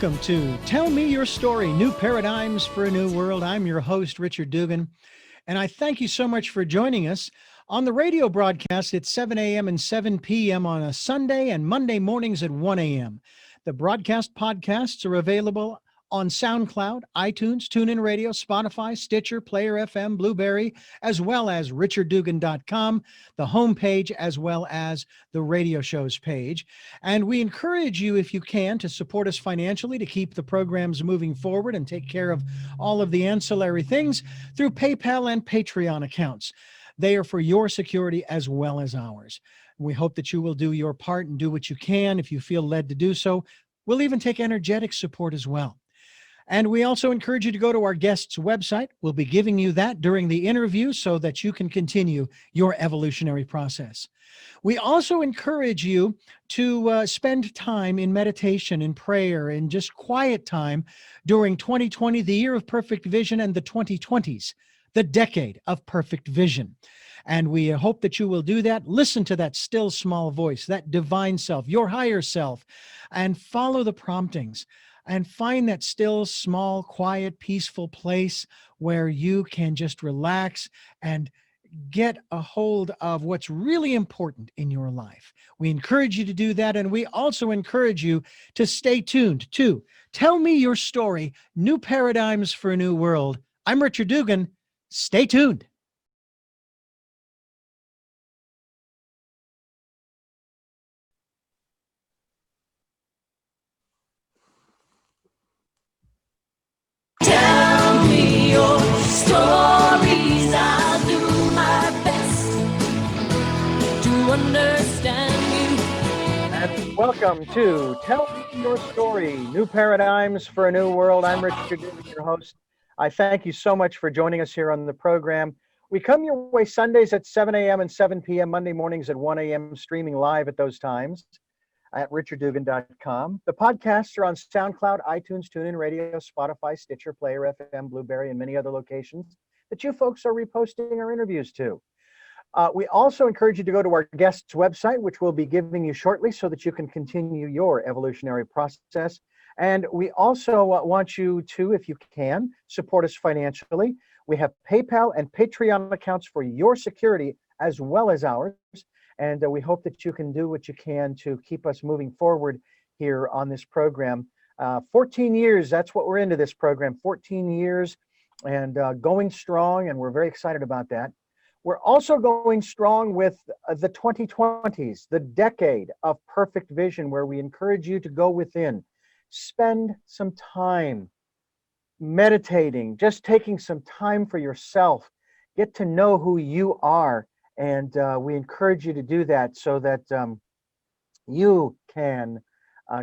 welcome to Tell Me Your Story, New Paradigms for a New World. I'm your host, Richard Dugan, and I thank you so much for joining us on the radio broadcast at 7 a.m. and 7 p.m. on a Sunday and Monday mornings at 1 a.m. The broadcast podcasts are available on SoundCloud, iTunes, TuneIn Radio, Spotify, Stitcher, Player FM, Blueberry, as well as richarddugan.com, the homepage, as well as the radio show's page. And we encourage you, if you can, to support us financially to keep the programs moving forward and take care of all of the ancillary things through PayPal and Patreon accounts. They are for your security as well as ours. We hope that you will do your part and do what you can if you feel led to do so. We'll even take energetic support as well. And we also encourage you to go to our guest's website. We'll be giving you that during the interview so that you can continue your evolutionary process. We also encourage you to spend time in meditation, in prayer, in just quiet time during 2020, the year of perfect vision, and the 2020s, the decade of perfect vision. And we hope that you will do that. Listen to that still small voice, that divine self, your higher self, and follow the promptings. And find that still, small, quiet, peaceful place where you can just relax and get a hold of what's really important in your life. We encourage you to do that. And we also encourage you to stay tuned to Tell Me Your Story, New Paradigms for a New World. I'm Richard Dugan. Stay tuned. Tell me your stories, I'll do my best to understand you. And welcome to Tell Me Your Story, New Paradigms for a New World. I'm Richard Dugan, your host. I thank you so much for joining us here on the program. We come your way Sundays at 7 a.m. and 7 p.m., Monday mornings at 1 a.m., streaming live at those times at richarddugan.com. The podcasts are on SoundCloud, iTunes, TuneIn Radio, Spotify, Stitcher, Player FM, Blueberry, and many other locations that you folks are reposting our interviews to. We also encourage you to go to our guest's website, which we'll be giving you shortly so that you can continue your evolutionary process. And we also want you to, if you can, support us financially. We have PayPal and Patreon accounts for your security as well as ours. And we hope that you can do what you can to keep us moving forward here on this program. 14 years, that's what we're into this program, 14 years and going strong, and we're very excited about that. We're also going strong with the 2020s, the decade of perfect vision, where we encourage you to go within, spend some time meditating, just taking some time for yourself, get to know who you are. And we encourage you to do that so that you can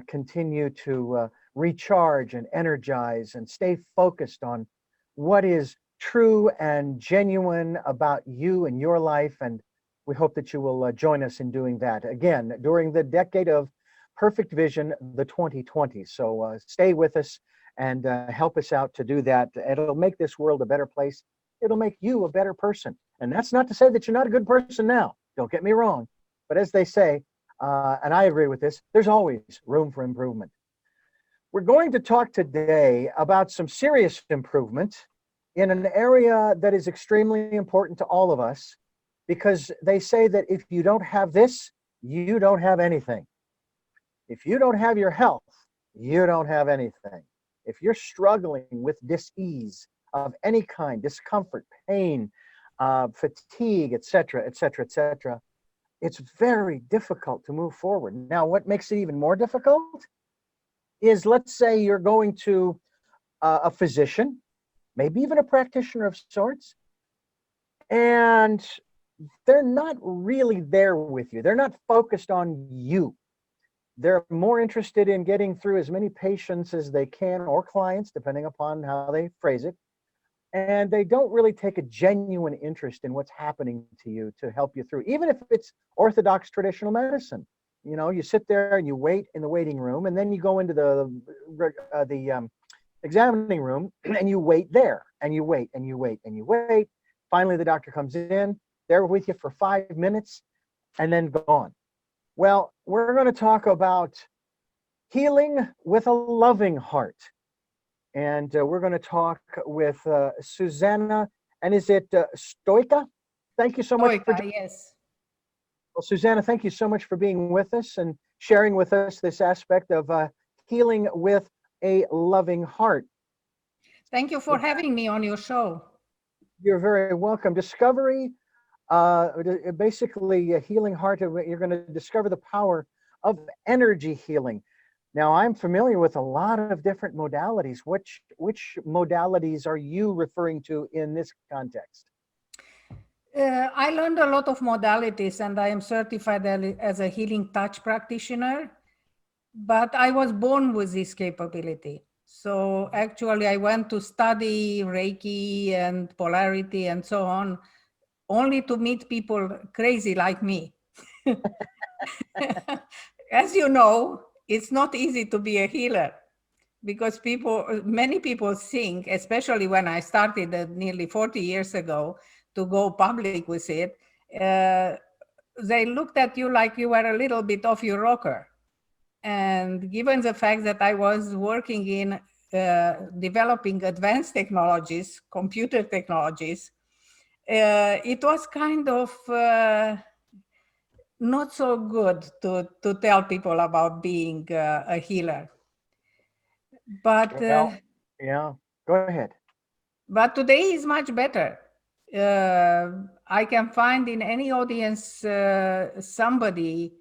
continue to recharge and energize and stay focused on what is true and genuine about you and your life. And we hope that you will join us in doing that again during the decade of perfect vision, the 2020s. So stay with us and help us out to do that. It'll make this world a better place. It'll make you a better person. And that's not to say that you're not a good person now. Don't get me wrong. But as they say, and I agree with this, there's always room for improvement. We're going to talk today about some serious improvement in an area that is extremely important to all of us, because they say that if you don't have this, you don't have anything. If you don't have your health, you don't have anything. If you're struggling with dis-ease of any kind, discomfort, pain, fatigue, etc., etc., etc., it's very difficult to move forward. Now, what makes it even more difficult is, let's say you're going to a physician, maybe even a practitioner of sorts, and they're not really there with you. They're not focused on you. They're more interested in getting through as many patients as they can, or clients, depending upon how they phrase it. And they don't really take a genuine interest in what's happening to you to help you through, even if it's orthodox traditional medicine. You know, you sit there and you wait in the waiting room, and then you go into the examining room and you wait there, and you wait and you wait and you wait. Finally, the doctor comes in, they're with you for 5 minutes and then gone. Well, we're going to talk about Healing with a Loving Heart. And we're going to talk with Susana. And is it Stoica? Thank you so much for Stoica, yes. Well, Susana, thank you so much for being with us and sharing with us this aspect of healing with a loving heart. Thank you for having me on your show. You're very welcome. Discovery, basically a healing heart. You're going to discover the power of energy healing. Now, I'm familiar with a lot of different modalities. Which modalities are you referring to in this context? I learned a lot of modalities and I am certified as a healing touch practitioner, but I was born with this capability. So actually I went to study Reiki and polarity and so on, only to meet people crazy like me. As you know, it's not easy to be a healer because many people think, especially when I started nearly 40 years ago to go public with it, uh, they looked at you like you were a little bit off your rocker. And given the fact that I was working in developing advanced technologies, computer technologies, it was kind of not so good to tell people about being a healer. But Well, yeah, go ahead. But today is much better. I can find in any audience somebody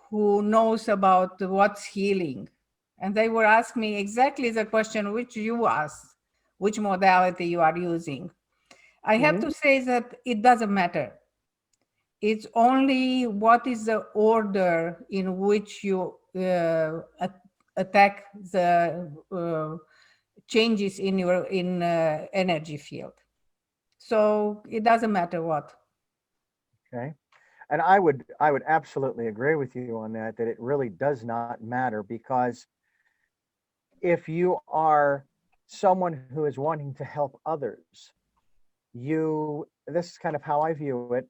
who knows about what's healing. And they will ask me exactly the question which you asked, which modality you are using. I have Mhm. to say that it doesn't matter. It's only what is the order in which you attack the changes in your energy field. So it doesn't matter what. Okay. And I would absolutely agree with you on that, that it really does not matter, because if you are someone who is wanting to help others, this is kind of how I view it,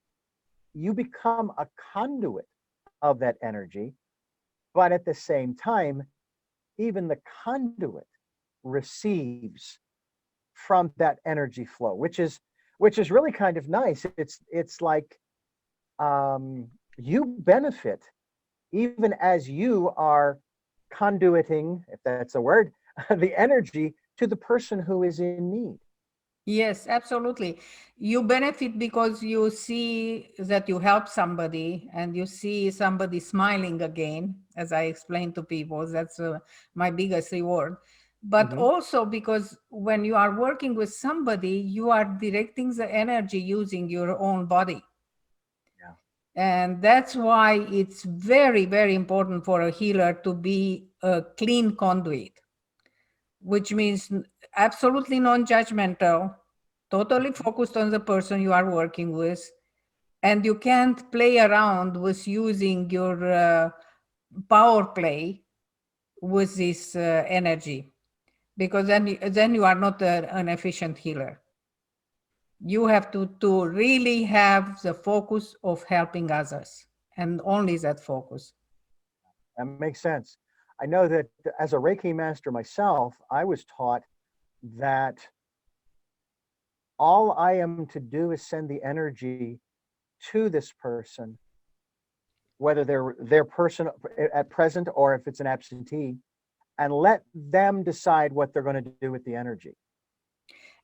you become a conduit of that energy, but at the same time, even the conduit receives from that energy flow, which is really kind of nice. It's like you benefit even as you are conduiting, if that's a word, the energy to the person who is in need. Yes, absolutely. You benefit because you see that you help somebody and you see somebody smiling again, as I explained to people. That's my biggest reward. But Hmm. also because when you are working with somebody, you are directing the energy using your own body. Yeah. And that's why it's very, very important for a healer to be a clean conduit, which means absolutely non-judgmental, totally focused on the person you are working with, and you can't play around with using your power play with this energy, because then you are not an efficient healer. You have to really have the focus of helping others, and only that focus. That makes sense. I know that as a Reiki master myself, I was taught that all I am to do is send the energy to this person, whether they're their person at present or if it's an absentee, and let them decide what they're going to do with the energy.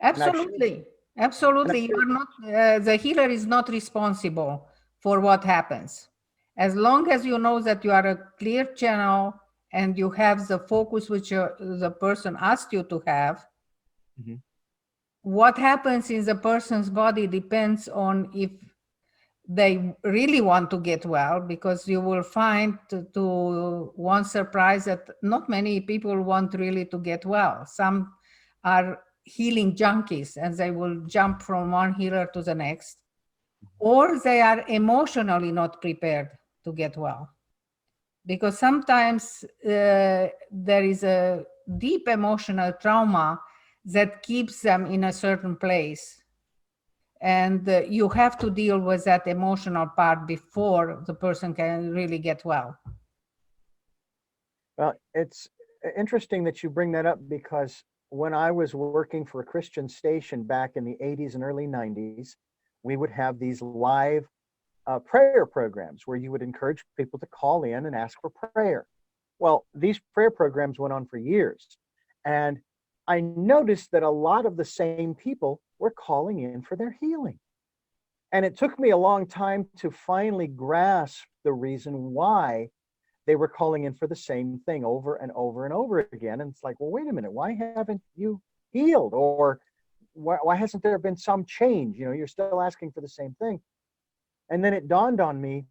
And I've shared, Absolutely. and I've Absolutely. You shared, are not, the healer is not responsible for what happens. As long as you know that you are a clear channel and you have the focus which the person asked you to have, Mhm. what happens in the person's body depends on if they really want to get well, because you will find to one surprise that not many people want really to get well. Some are healing junkies and they will jump from one healer to the next, or they are emotionally not prepared to get well, because sometimes there is a deep emotional trauma that keeps them in a certain place, and you have to deal with that emotional part before the person can really get well. Well, it's interesting that you bring that up because when I was working for a Christian station back in the 80s and early 90s, we would have these live prayer programs where you would encourage people to call in and ask for prayer. Well, these prayer programs went on for years. And I noticed that a lot of the same people were calling in for their healing. And it took me a long time to finally grasp the reason why they were calling in for the same thing over and over and over again. And it's like, well, wait a minute, why haven't you healed? Or why hasn't there been some change? You know, you're still asking for the same thing. And then it dawned on me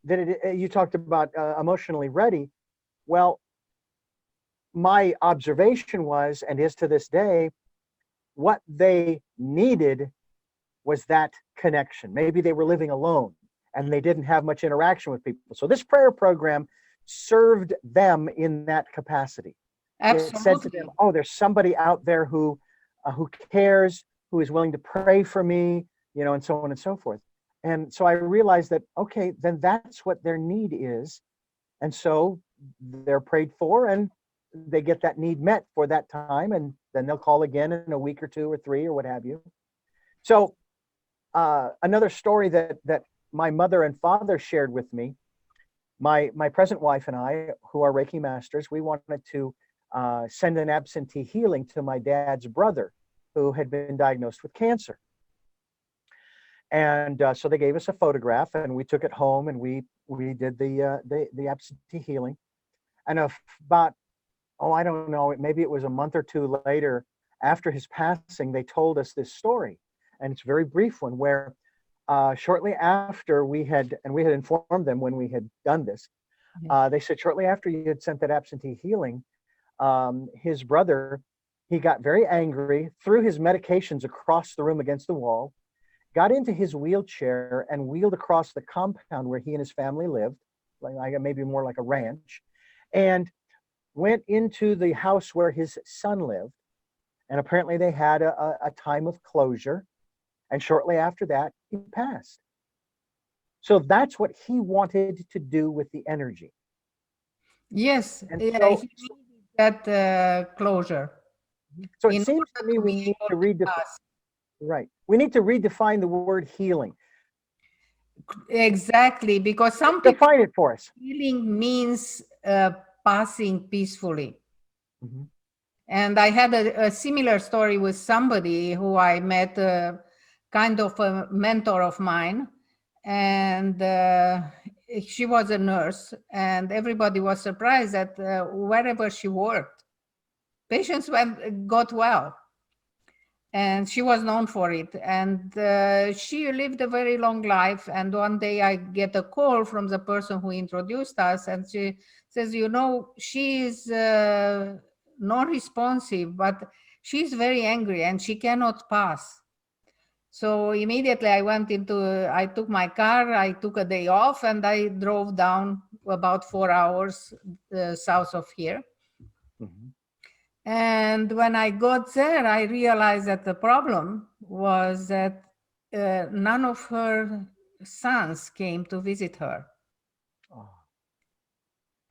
that you talked about emotionally ready. Well, my observation was, and is to this day, what they needed was that connection. Maybe they were living alone and they didn't have much interaction with people. So this prayer program served them in that capacity. It said to them, Absolutely. oh, there's somebody out there who cares, who is willing to pray for me, you know, and so on and so forth. And so I realized that, okay, then that's what their need is. And so they're prayed for and they get that need met for that time. And then they'll call again in a week or two or three or what have you. So another story that my mother and father shared with me, my present wife and I, who are Reiki masters, we wanted to send an absentee healing to my dad's brother who had been diagnosed with cancer. And so they gave us a photograph and we took it home and we did the absentee healing. And about, oh, I don't know, maybe it was a month or two later after his passing, they told us this story. And it's a very brief one where shortly after we had informed them when we had done this, they said shortly after you had sent that absentee healing, his brother, he got very angry, threw his medications across the room against the wall, got into his wheelchair and wheeled across the compound where he and his family lived, like maybe more like a ranch, and went into the house where his son lived. And apparently they had a time of closure. And shortly after that, he passed. So that's what he wanted to do with the energy. Yes, And yeah, so, he needed that closure so it in seems to order me to we be need to able to redefine, pass. right. We need to redefine the word healing. Exactly, because some people Define it for us. healing means passing peacefully. Mm-hmm. And I had a similar story with somebody who I met, kind of a mentor of mine. And she was a nurse, and everybody was surprised that wherever she worked, patients got well. And she was known for it. And she lived a very long life. And one day I get a call from the person who introduced us, and she says, you know, she is non-responsive, but she's very angry and she cannot pass. So immediately I took my car, I took a day off, and I drove down about 4 hours south of here. Mm-hmm. And when I got there, I realized that the problem was that none of her sons came to visit her. Oh.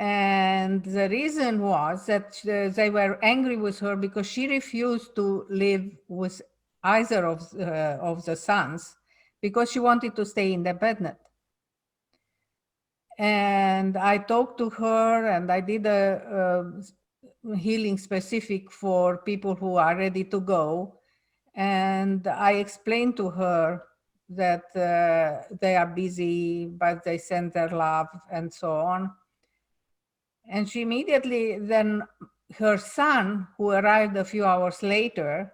And the reason was that they were angry with her because she refused to live with either of the sons because she wanted to stay independent. And I talked to her, and I did a healing specific for people who are ready to go. And I explained to her that they are busy, but they send their love and so on. And she immediately, then her son, who arrived a few hours later,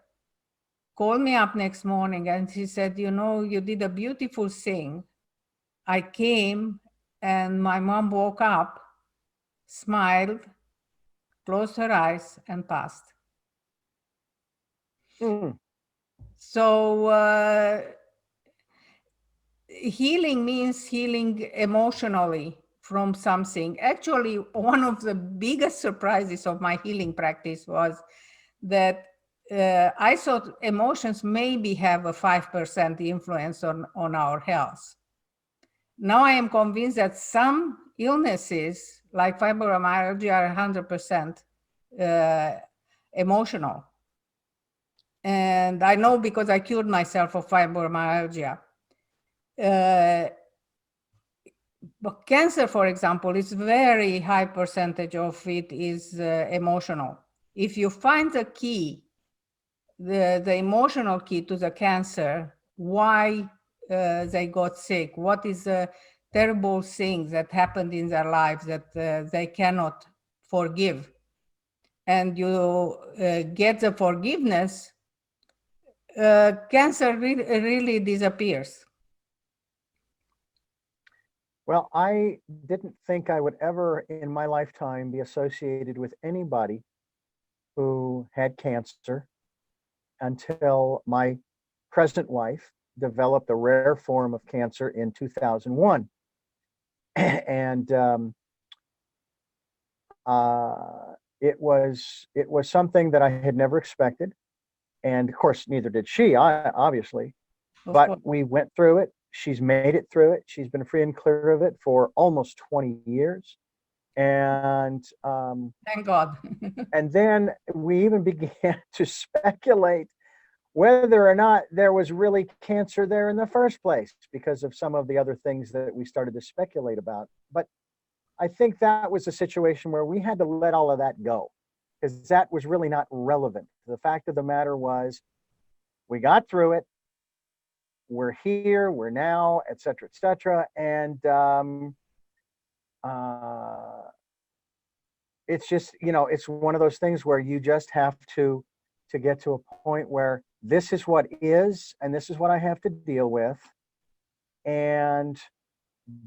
called me up next morning and she said, you know, you did a beautiful thing. I came and my mom woke up, smiled, closed her eyes, and passed. Mm. So healing means healing emotionally from something. Actually, one of the biggest surprises of my healing practice was that I thought emotions maybe have a 5% influence on our health. Now I am convinced that some illnesses, like fibromyalgia, are 100% emotional. And I know because I cured myself of fibromyalgia. But cancer, for example, is very high percentage of it is emotional. If you find the key, the emotional key to the cancer, why they got sick, what is the terrible things that happened in their lives that they cannot forgive, and you get the forgiveness, cancer really disappears. Well, I didn't think I would ever in my lifetime be associated with anybody who had cancer until my present wife developed a rare form of cancer in 2001. And it was something that I had never expected, and of course neither did she, obviously. Of But course. we went through it. She's made it through it. She's been free and clear of it for almost 20 years. And Thank God. and then we even began to speculate whether or not there was really cancer there in the first place because of some of the other things that we started to speculate about. But I think that was a situation where we had to let all of that go because that was really not relevant. The fact of the matter was we got through it. We're here, we're now, et cetera, and it's just, it's one of those things where you just have to get to a point where this is what is, and this is what I have to deal with, and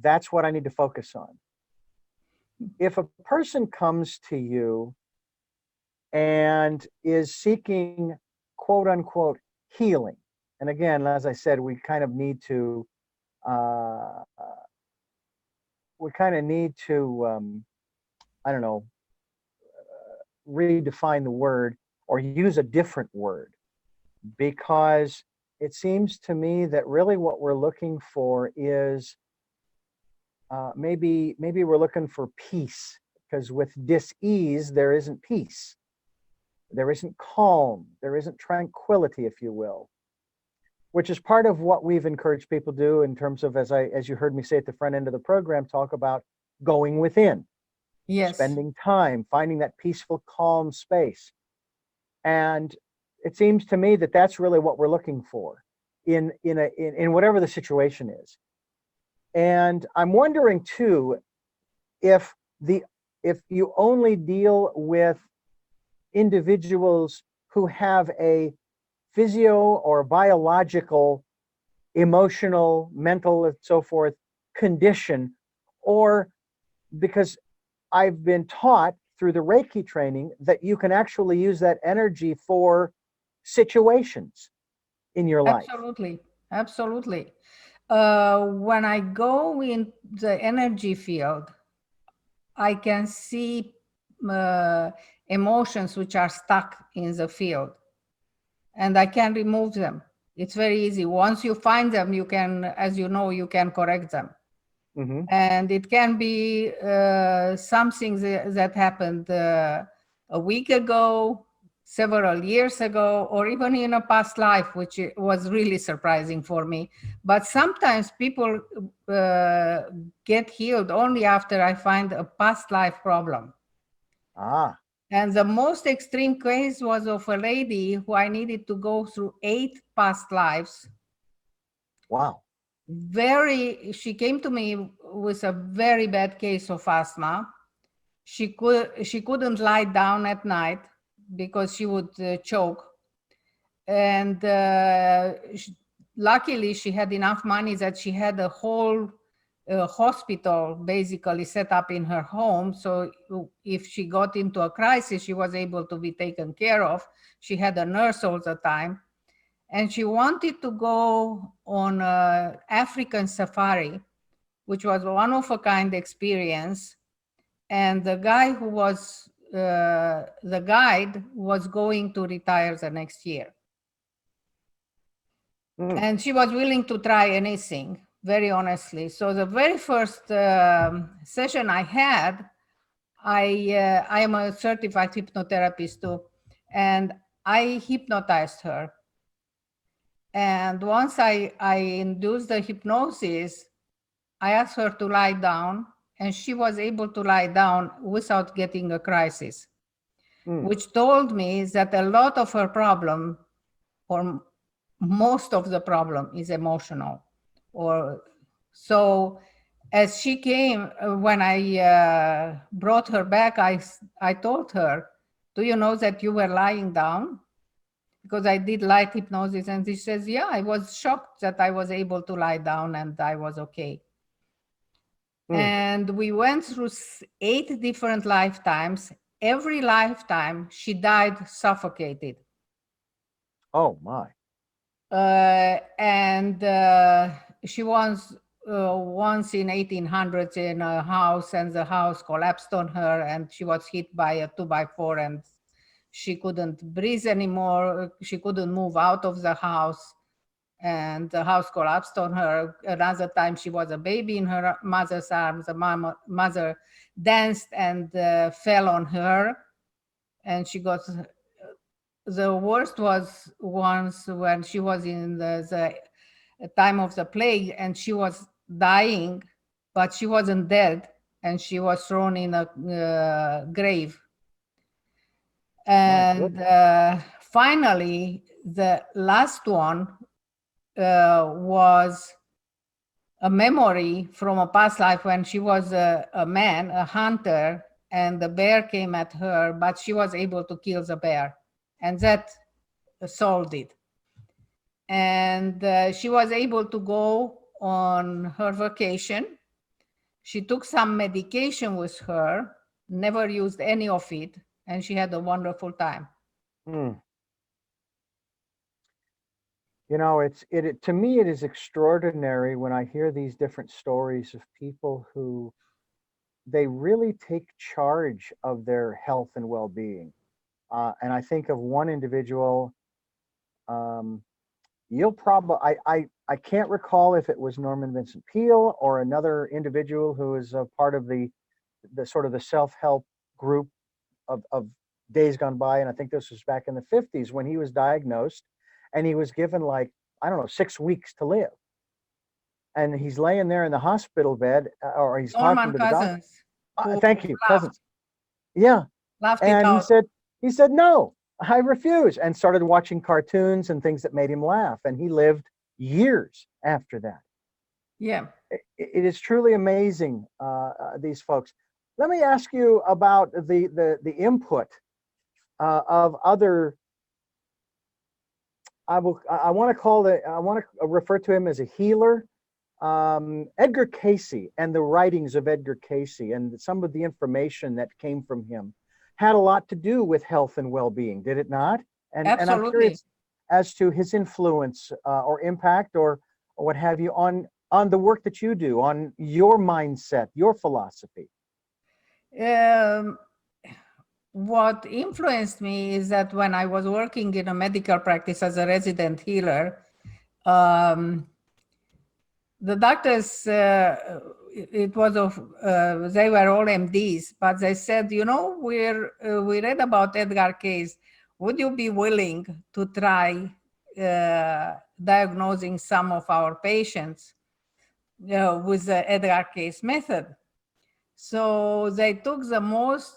that's what I need to focus on. If a person comes to you and is seeking quote unquote healing, and again, as I said, we kind of need to I don't know, redefine the word or use a different word, because it seems to me that really what we're looking for is maybe we're looking for peace, because with dis-ease there isn't peace, there isn't calm, there isn't tranquility, if you will, which is part of what we've encouraged people to do in terms of, as you heard me say at the front end of the program, talk about going within. Yes. Spending time, finding that peaceful, calm space. And it seems to me that that's really what we're looking for in whatever the situation is. And I'm wondering too, if you only deal with individuals who have a physio or biological, emotional, mental, and so forth condition, or because I've been taught through the Reiki training that you can actually use that energy for situations in your life. Absolutely. When I go in the energy field, I can see emotions which are stuck in the field, and I can remove them. It's very easy. Once you find them, you can, as you know, you can correct them. Mm-hmm. And it can be something that happened a week ago, several years ago, or even in a past life, which was really surprising for me. But sometimes people get healed only after I find a past life problem. And the most extreme case was of a lady who I needed to go through 8 past lives. Wow. She came to me with a very bad case of asthma. She couldn't lie down at night because she would choke. And luckily she had enough money that she had a whole hospital basically set up in her home. So if she got into a crisis, she was able to be taken care of. She had a nurse all the time. And she wanted to go on an African safari, which was a one-of-a-kind experience. And the guy who was the guide was going to retire the next year. And she was willing to try anything, very honestly. So the very first session I had, I am a certified hypnotherapist too, and I hypnotized her. And once I induced the hypnosis, I asked her to lie down, and she was able to lie down without getting a crisis, which told me that a lot of her problem, or most of the problem, is emotional. Or so as she came, when I brought her back, I told her, do you know that you were lying down? Because I did light hypnosis. And she says, yeah, I was shocked that I was able to lie down and I was okay. And we went through 8 different lifetimes. Every lifetime she died suffocated. Oh my. And she was once in 1800s in a house, and the house collapsed on her, and she was hit by a 2x4, and she couldn't breathe anymore. She couldn't move out of the house, and the house collapsed on her. Another time she was a baby in her mother's arms. The mother danced and fell on her, and she got. The worst was once when she was in the time of the plague, and she was dying, but she wasn't dead, and she was thrown in a grave. And finally, the last one was a memory from a past life when she was a man, a hunter, and the bear came at her, but she was able to kill the bear, and that solved it. And she was able to go on her vacation. She took some medication with her, never used any of it, and she had a wonderful time. You know, it to me it is extraordinary when I hear these different stories of people who they really take charge of their health and well-being. And I think of one individual. You'll probably I can't recall if it was Norman Vincent Peale or another individual who is a part of the sort of the self-help group of days gone by. And I think this was back in the 50s when he was diagnosed, and he was given, like, I don't know, 6 weeks to live. And he's laying there in the hospital bed, or he's talking to the doctor. Thank you, Cousins. Yeah. And he said, no, I refuse, and started watching cartoons and things that made him laugh. And he lived years after that. Yeah. It is truly amazing, these folks. Let me ask you about the input of other. I want to refer to him as a healer. Edgar Cayce and the writings of Edgar Cayce and some of the information that came from him had a lot to do with health and well-being, did it not? And I'm curious as to his influence or impact or what have you on the work that you do, on your mindset, your philosophy. What influenced me is that when I was working in a medical practice as a resident healer, the doctors, they were all MDs, but they said, you know, we read about Edgar Cayce. Would you be willing to try diagnosing some of our patients with the Edgar Cayce method? So they took the most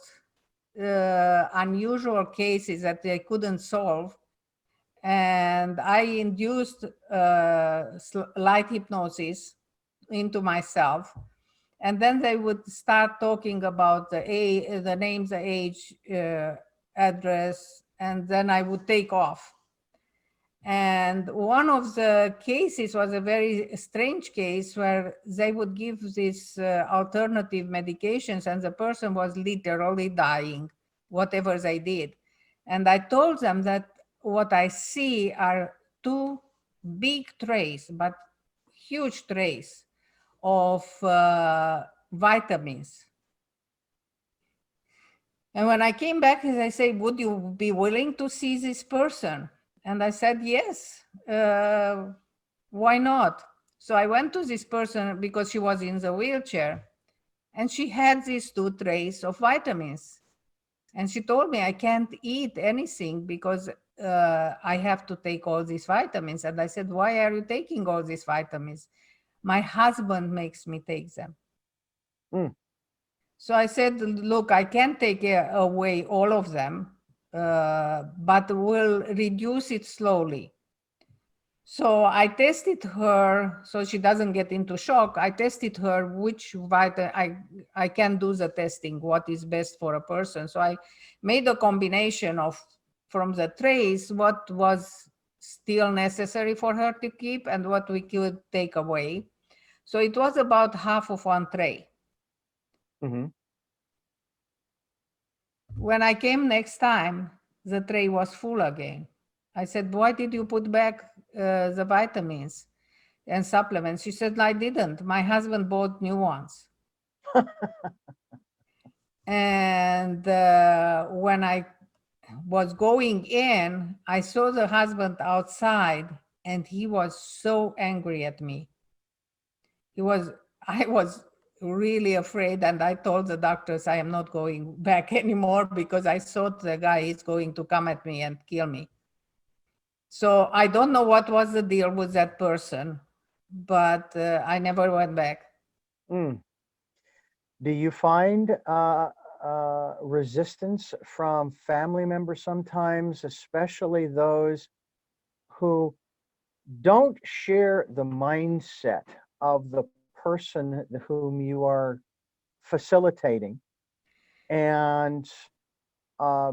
unusual cases that they couldn't solve, and I induced light hypnosis into myself, and then they would start talking about the names, the age, address, and then I would take off. And one of the cases was a very strange case where they would give these alternative medications, and the person was literally dying, whatever they did. And I told them that what I see are 2 big trays, but huge trays of vitamins. And when I came back, I said, would you be willing to see this person? And I said, yes, why not? So I went to this person because she was in the wheelchair. And she had these 2 trays of vitamins. And she told me I can't eat anything because I have to take all these vitamins. And I said, why are you taking all these vitamins? My husband makes me take them. Mm. So I said, look, I can't take away all of them, but we'll reduce it slowly. So I tested her, so she doesn't get into shock. I tested her which vitamin, I can do the testing, what is best for a person. So I made a combination of, from the trays, what was still necessary for her to keep and what we could take away. So it was about half of 1 tray. Mm-hmm. When I came next time, the tray was full again. I said, why did you put back the vitamins and supplements? She said, I didn't. My husband bought new ones. And when I was going in, I saw the husband outside and he was so angry at me. I was really afraid, and I told the doctors I am not going back anymore because I thought the guy is going to come at me and kill me. So I don't know what was the deal with that person, but I never went back. Mm. Do you find resistance from family members sometimes, especially those who don't share the mindset of the person whom you are facilitating, and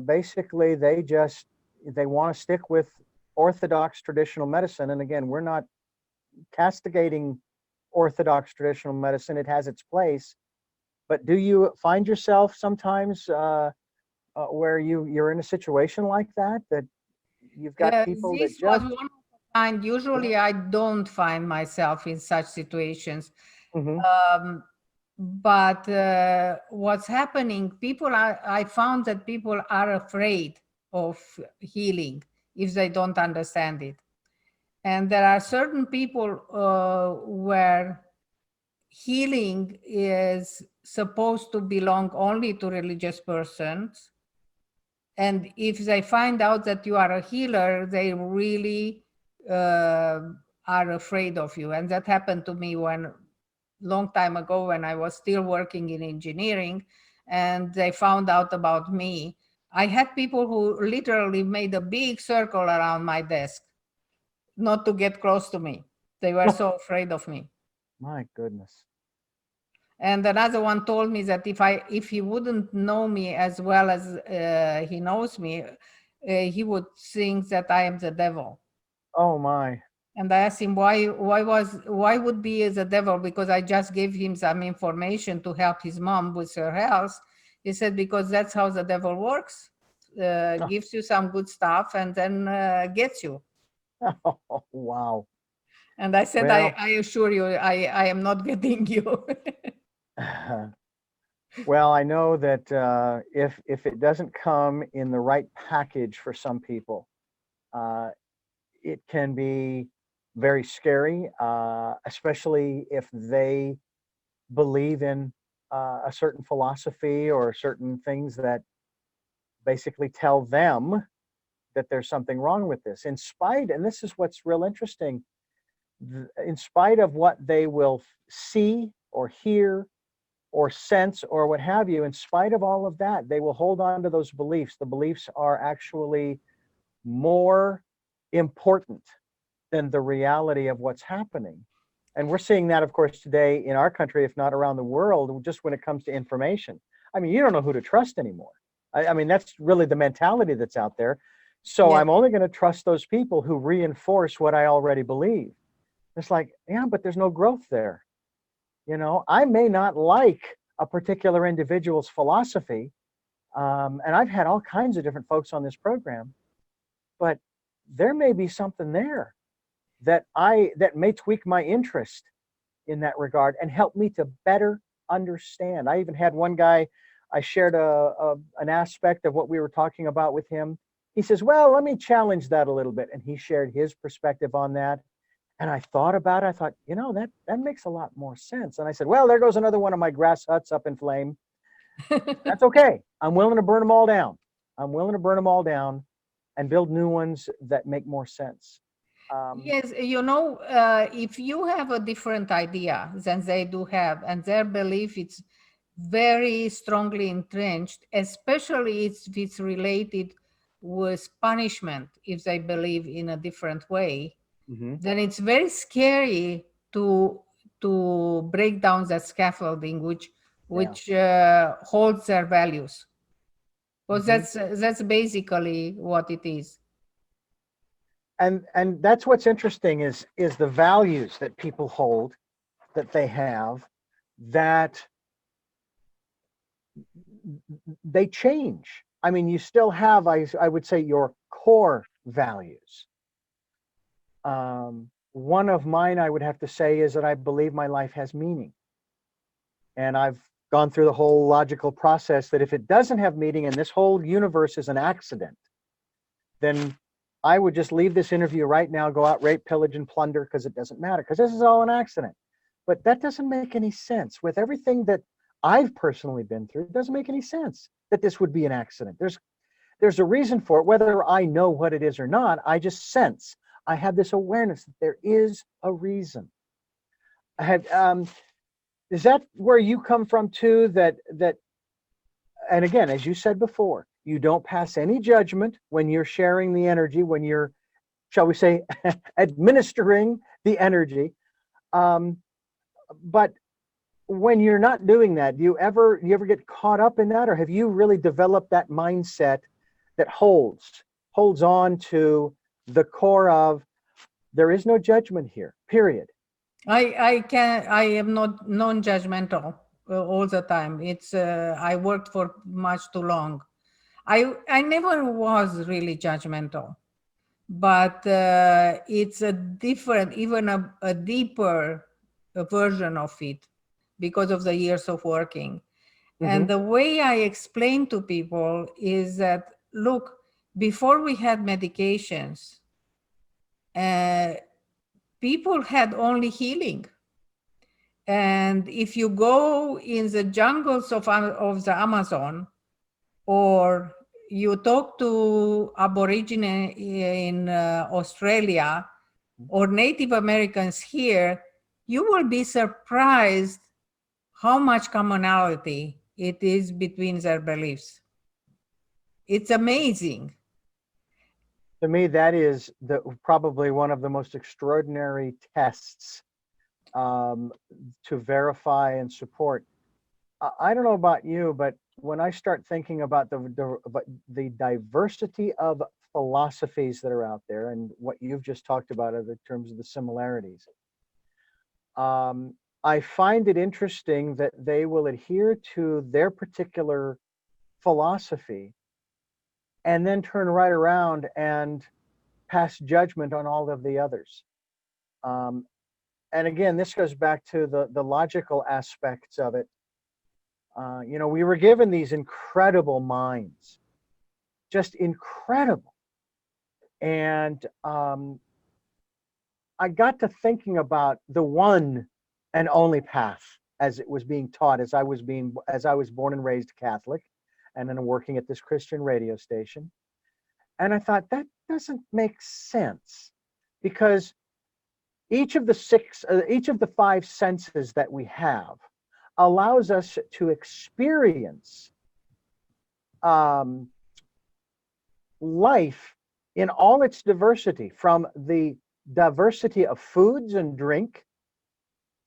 basically they want to stick with orthodox traditional medicine? And again, we're not castigating orthodox traditional medicine; it has its place. But do you find yourself sometimes where you're in a situation like that, that you've got people that This was just one of the kind. Usually, I don't find myself in such situations. hmm But what's happening, I found that people are afraid of healing if they don't understand it. And there are certain people where healing is supposed to belong only to religious persons. And if they find out that you are a healer, they really are afraid of you. And that happened to me when long time ago when I was still working in engineering, and they found out about me. I had people who literally made a big circle around my desk, not to get close to me. They were so afraid of me. my goodness. And another one told me that if he wouldn't know me as well as he knows me, he would think that I am the devil. Oh my. And I asked him why would be the devil, because I just gave him some information to help his mom with her health. He said, because that's how the devil works. Gives you some good stuff and then gets you. Oh, wow. And I said, Well, I assure you, I am not getting you. well, I know that if it doesn't come in the right package for some people, uh, it can be very scary, especially if they believe in a certain philosophy or certain things that basically tell them that there's something wrong with this. In spite, and this is what's real interesting, in spite of what they will see or hear or sense or what have you, in spite of all of that, they will hold on to those beliefs. The beliefs are actually more important than the reality of what's happening. And we're seeing that, of course, today in our country, if not around the world, just when it comes to information. I mean, you don't know who to trust anymore. I mean, that's really the mentality that's out there. So Yeah. I'm only going to trust those people who reinforce what I already believe. It's like, yeah, but there's no growth there. You know, I may not like a particular individual's philosophy, and I've had all kinds of different folks on this program, but there may be something there that may tweak my interest in that regard and help me to better understand. I even had one guy, I shared an aspect of what we were talking about with him. He says, well, let me challenge that a little bit. And he shared his perspective on that. And I thought about it. I thought, that makes a lot more sense. And I said, well, there goes another one of my grass huts up in flame. That's okay. I'm willing to burn them all down. I'm willing to burn them all down and build new ones that make more sense. Yes, if you have a different idea than they do have, and their belief it's very strongly entrenched, especially if it's related with punishment, if they believe in a different way, then it's very scary to break down that scaffolding which holds their values. Because that's basically what it is. And that's what's interesting is the values that people hold, that they have, that they change. I mean, you still have, I would say, your core values. One of mine, I would have to say, is that I believe my life has meaning. And I've gone through the whole logical process that if it doesn't have meaning and this whole universe is an accident, then I would just leave this interview right now, go out, rape, pillage, and plunder, because it doesn't matter, because this is all an accident. But that doesn't make any sense. With everything that I've personally been through, it doesn't make any sense that this would be an accident. There's a reason for it, whether I know what it is or not. I just sense, I have this awareness that there is a reason. Is that where you come from too? That and again, as you said before, you don't pass any judgment when you're sharing the energy, when you're, shall we say, administering the energy. But when you're not doing that, do you ever get caught up in that, or have you really developed that mindset that holds on to the core of there is no judgment here, period? I am not non-judgmental all the time. It's I worked for much too long. I never was really judgmental, but it's a different, even a deeper version of it because of the years of working. And the way I explain to people is that, look, before we had medications, people had only healing. And if you go in the jungles of the Amazon, or you talk to Aborigine in Australia, or Native Americans here, you will be surprised how much commonality it is between their beliefs. It's amazing. To me, that is probably one of the most extraordinary tests to verify and support. I don't know about you, but when I start thinking about the diversity of philosophies that are out there, and what you've just talked about in terms of the similarities, I find it interesting that they will adhere to their particular philosophy and then turn right around and pass judgment on all of the others. And again, this goes back to the logical aspects of it. We were given these incredible minds, just incredible. And I got to thinking about the one and only path as it was being taught, as I was born and raised Catholic, and then working at this Christian radio station. And I thought, that doesn't make sense, because each of the five senses that we have allows us to experience life in all its diversity, from the diversity of foods and drink,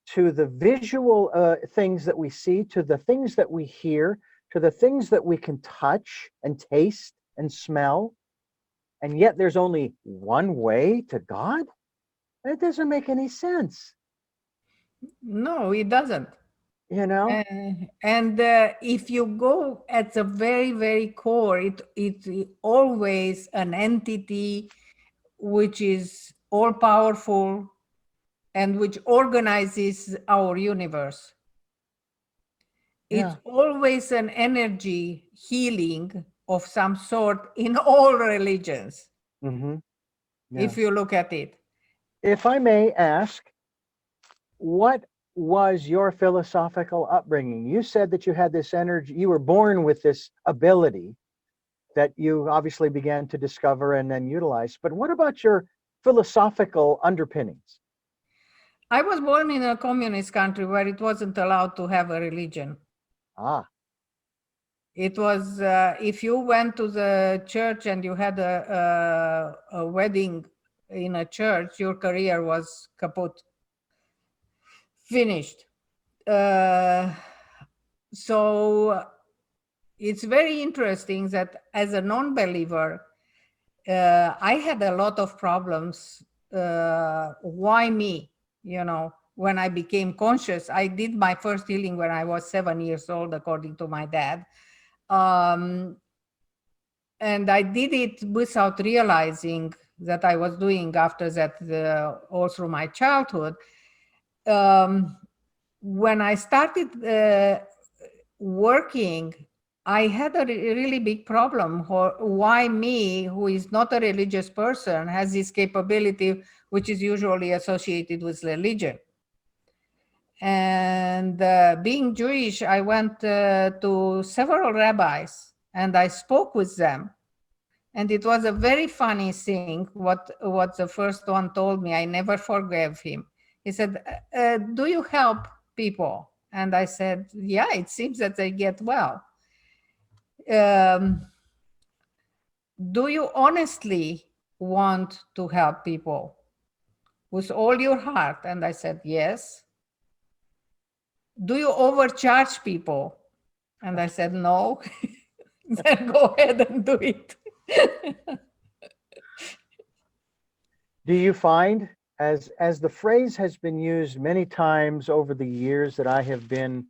to the visual things that we see, to the things that we hear, to the things that we can touch and taste and smell. And yet there's only one way to God? It doesn't make any sense. No, it doesn't. And if you go at the very, very core, it's always an entity which is all powerful and which organizes our universe. It's always an energy healing of some sort in all religions, if you look at it. If I may ask, what was your philosophical upbringing? You said that you had this energy, you were born with this ability that you obviously began to discover and then utilize. But what about your philosophical underpinnings? I was born in a communist country where it wasn't allowed to have a religion. Ah, It was, if you went to the church and you had a wedding in a church, your career was kaput, finished. So it's very interesting that as a non-believer, I had a lot of problems. Why me? You know, when I became conscious, I did my first healing when I was 7 years old, according to my dad. And I did it without realizing that I was doing after that all through my childhood. When I started working, I had a really big problem. Why me, who is not a religious person, has this capability, which is usually associated with religion. And being Jewish, I went to several rabbis and I spoke with them. And it was a very funny thing what the first one told me. I never forgave him. He said, do you help people? And I said, yeah, it seems that they get well. Do you honestly want to help people with all your heart? And I said, yes. Do you overcharge people? And I said, no. Then go ahead and do it. do you find, as the phrase has been used many times over the years that I have been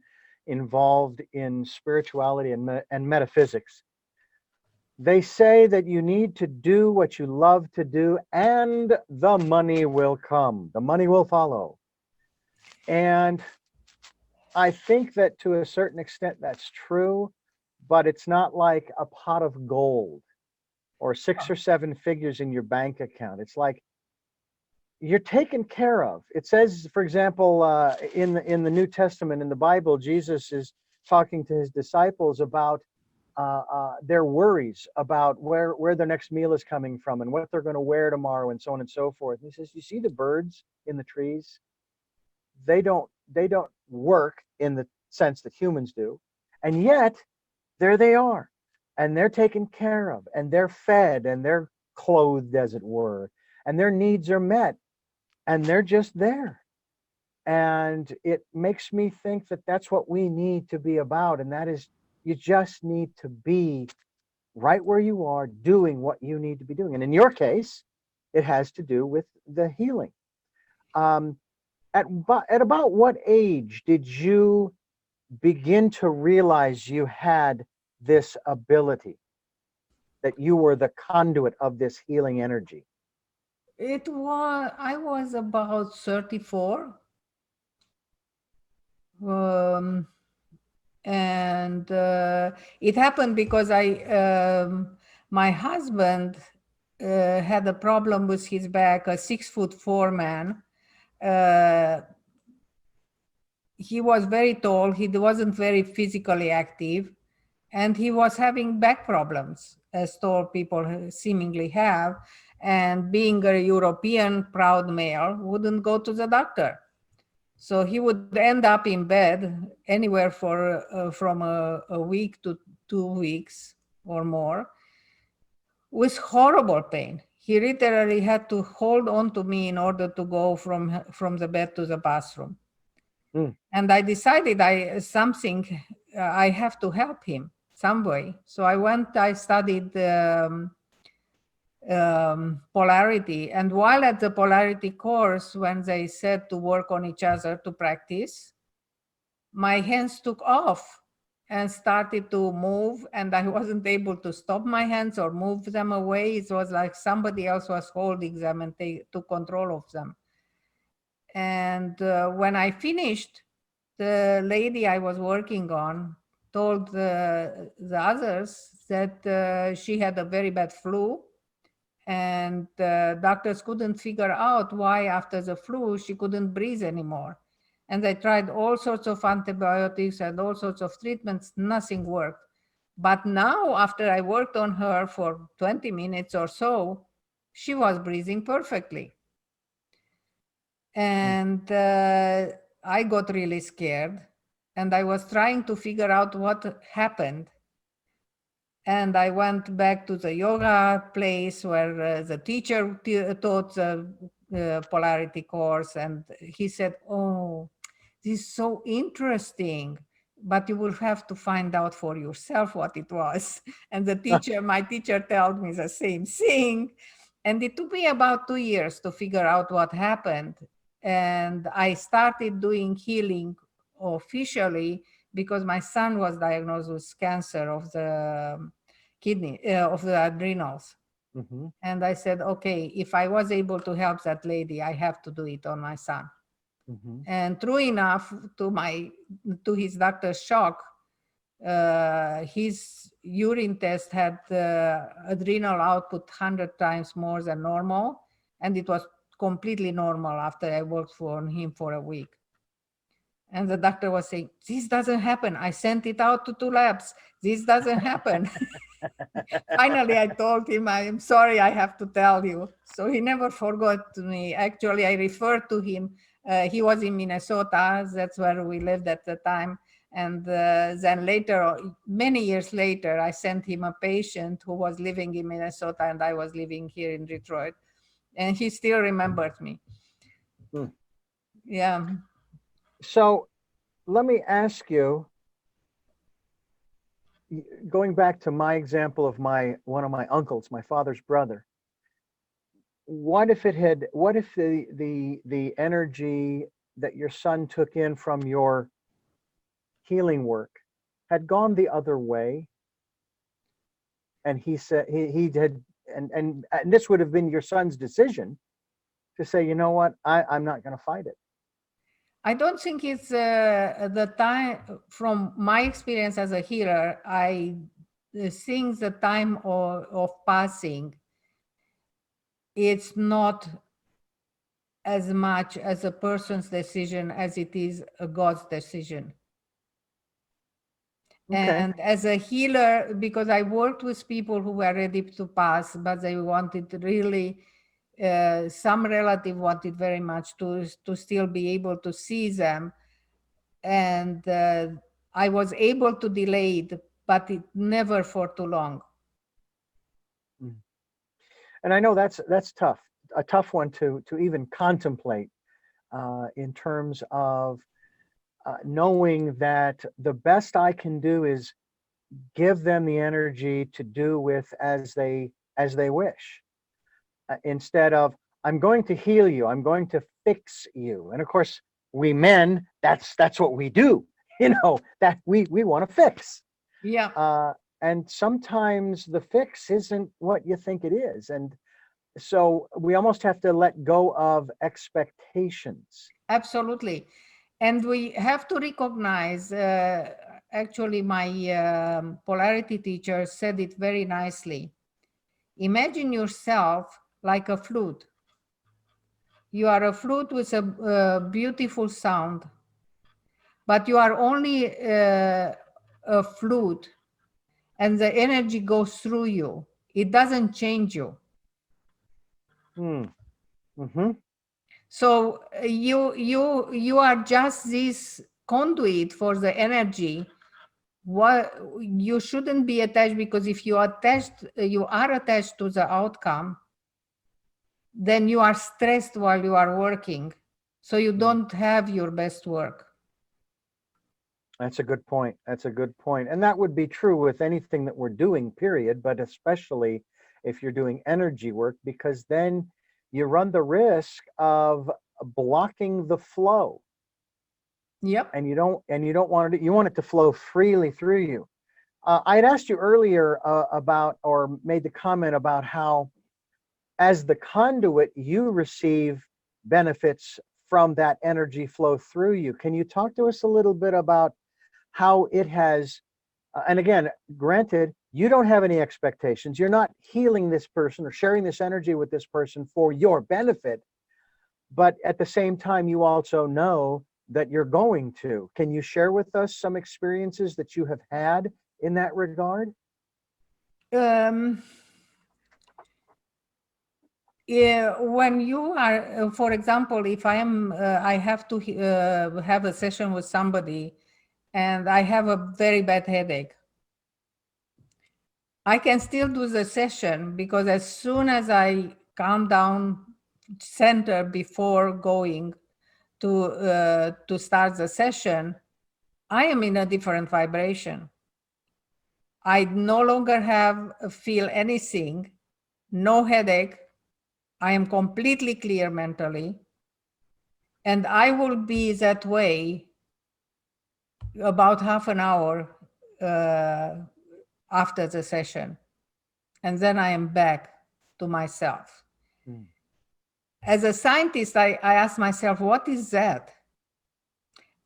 involved in spirituality and metaphysics, they say that you need to do what you love to do and the money will come, the money will follow. And I think that to a certain extent that's true, but it's not like a pot of gold or 6 or 7 figures in your bank account. It's like you're taken care of. It says, for example, in the New Testament, in the Bible, Jesus is talking to his disciples about their worries about where their next meal is coming from and what they're going to wear tomorrow and so on and so forth. And he says, you see the birds in the trees? They don't work in the sense that humans do, and yet there they are, and they're taken care of, and they're fed, and they're clothed, as it were, and their needs are met, and they're just there. And it makes me think that that's what we need to be about, and that is, you just need to be right where you are doing what you need to be doing. And in your case, it has to do with the healing. um, at about what age did you begin to realize you had this ability, that you were the conduit of this healing energy? I was about 34. Um, and it happened because my husband had a problem with his back, a 6'4" man. He was very tall, he wasn't very physically active, and he was having back problems, as tall people seemingly have. And being a European proud male, wouldn't go to the doctor. So he would end up in bed anywhere from a week to 2 weeks or more with horrible pain. He literally had to hold on to me in order to go from the bed to the bathroom. Mm. And I decided I have to help him some way. So I studied polarity. And while at the polarity course, when they said to work on each other to practice, my hands took off and started to move, and I wasn't able to stop my hands or move them away. It was like somebody else was holding them and took control of them. And when I finished, the lady I was working on told the others that she had a very bad flu And doctors couldn't figure out why after the flu she couldn't breathe anymore. And they tried all sorts of antibiotics and all sorts of treatments. Nothing worked. But now, after I worked on her for 20 minutes or so, she was breathing perfectly. And I got really scared. And I was trying to figure out what happened. And I went back to the yoga place where the teacher taught the polarity course. And he said, "Oh, this is so interesting, but you will have to find out for yourself what it was." And my teacher told me the same thing. And it took me about 2 years to figure out what happened. And I started doing healing officially because my son was diagnosed with cancer of the kidney, of the adrenals. Mm-hmm. And I said, okay, if I was able to help that lady, I have to do it on my son. Mm-hmm. And true enough, to his doctor's shock, his urine test had adrenal output 100 times more than normal, and it was completely normal after I worked on him for a week. And the doctor was saying, "This doesn't happen. I sent it out to 2 labs. This doesn't happen." Finally, I told him, "I am sorry, I have to tell you." So he never forgot me. Actually, I referred to him. He was in Minnesota. That's where we lived at the time. And then later, many years later, I sent him a patient who was living in Minnesota and I was living here in Detroit. And he still remembered me. Mm. Yeah. So let me ask you, going back to my example of one of my uncles, my father's brother. What if the energy that your son took in from your healing work had gone the other way, and he said he had, and this would have been your son's decision to say, you know what, I'm not going to fight it. I don't think it's the time. From my experience as a healer, I think the time of passing, it's not as much as a person's decision as it is a God's decision. Okay. And as a healer, because I worked with people who were ready to pass, but they wanted really, some relative wanted very much to still be able to see them. And I was able to delay it, but it never for too long. And I know that's tough, a tough one to even contemplate, in terms of knowing that the best I can do is give them the energy to do with as they wish, instead of, I'm going to heal you, I'm going to fix you. And of course, we men, that's what we do, that we want to fix. Yeah, And sometimes the fix isn't what you think it is, and so we almost have to let go of expectations. absolutely. And we have to recognize, actually, my polarity teacher said it very nicely. Imagine yourself like a flute. You are a flute with a beautiful sound, but you are only a flute, and the energy goes through you. It doesn't change you. Mm-hmm. So you are just this conduit for the energy. What you shouldn't be attached, because if you are attached to the outcome, then you are stressed while you are working. So you don't have your best work. That's a good point. That's a good point. And that would be true with anything that we're doing, period, but especially if you're doing energy work, because then you run the risk of blocking the flow. Yep. And you don't want it, you want it to flow freely through you. I had asked you earlier about, or made the comment about how, as the conduit, you receive benefits from that energy flow through you. Can you talk to us a little bit about how it has, and again, granted, You don't have any expectations. You're not healing this person or sharing this energy with this person for your benefit. But at the same time, you also know that you're going to. Can you share with us some experiences that you have had in that regard? Um, yeah, when you are, for example, if I have to have a session with somebody and I have a very bad headache, I can still do the session because as soon as I calm down, center before going to start the session, I am in a different vibration. I no longer feel anything, no headache. I am completely clear mentally, and I will be that way about half an hour after the session, and then I am back to myself. Mm. As a scientist, I ask myself, what is that?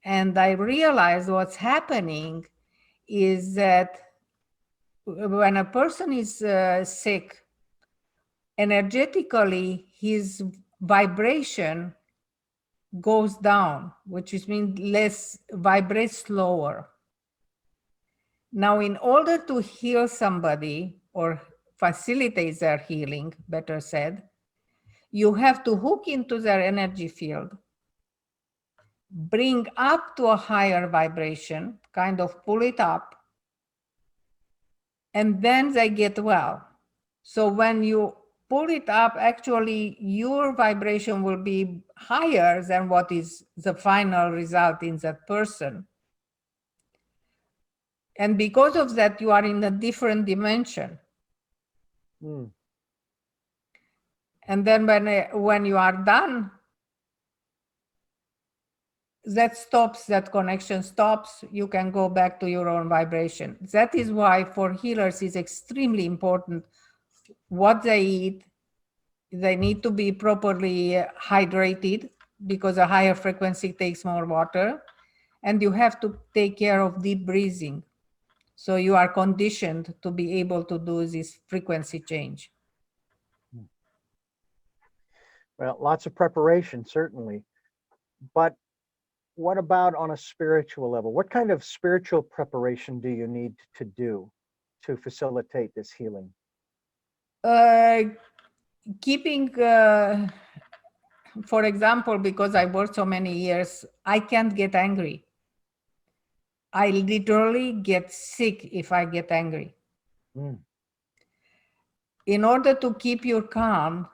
And I realize what's happening is that when a person is sick, energetically, his vibration goes down, which means less, vibrates slower. Now, in order to heal somebody or facilitate their healing, better said, you have to hook into their energy field, bring up to a higher vibration, kind of pull it up, and then they get well. So when you pull it up, actually your vibration will be higher than what is the final result in that person. And because of that, you are in a different dimension. Mm. And then when you are done, that stops, that connection stops, you can go back to your own vibration. That is why for healers it's extremely important what they eat. They need to be properly hydrated because a higher frequency takes more water. And you have to take care of deep breathing. So you are conditioned to be able to do this frequency change. Well, lots of preparation, certainly. But what about on a spiritual level? What kind of spiritual preparation do you need to do to facilitate this healing? Keeping, for example, because I worked so many years, I can't get angry. I literally get sick if I get angry. Mm. In order to keep your calm,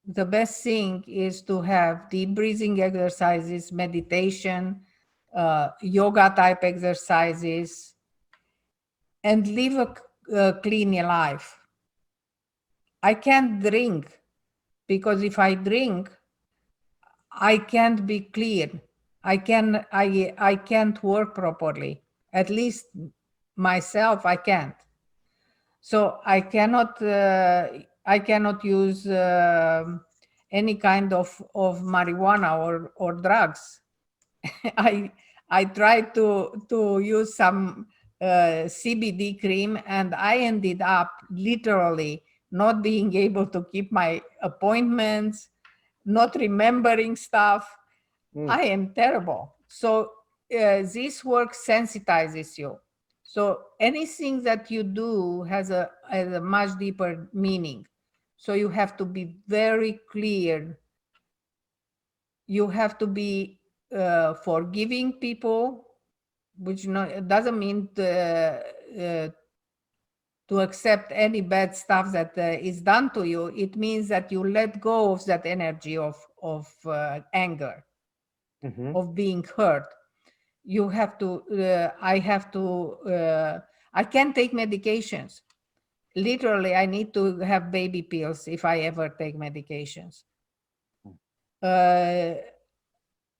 the best thing is to have deep breathing exercises, meditation, yoga type exercises, and live a clean life. I can't drink because if I drink, I can't be clear. I can't work properly. At least myself, I can't. So I cannot use any kind of marijuana or drugs. I tried to use some CBD cream, and I ended up literally not being able to keep my appointments, not remembering stuff. Mm. I am terrible. So this work sensitizes you. So anything that you do has a much deeper meaning. So you have to be very clear. You have to be forgiving people, which doesn't mean to accept any bad stuff that is done to you. It means that you let go of that energy of anger, Mm-hmm. of being hurt. You have to, I can't take medications. Literally, I need to have baby pills if I ever take medications.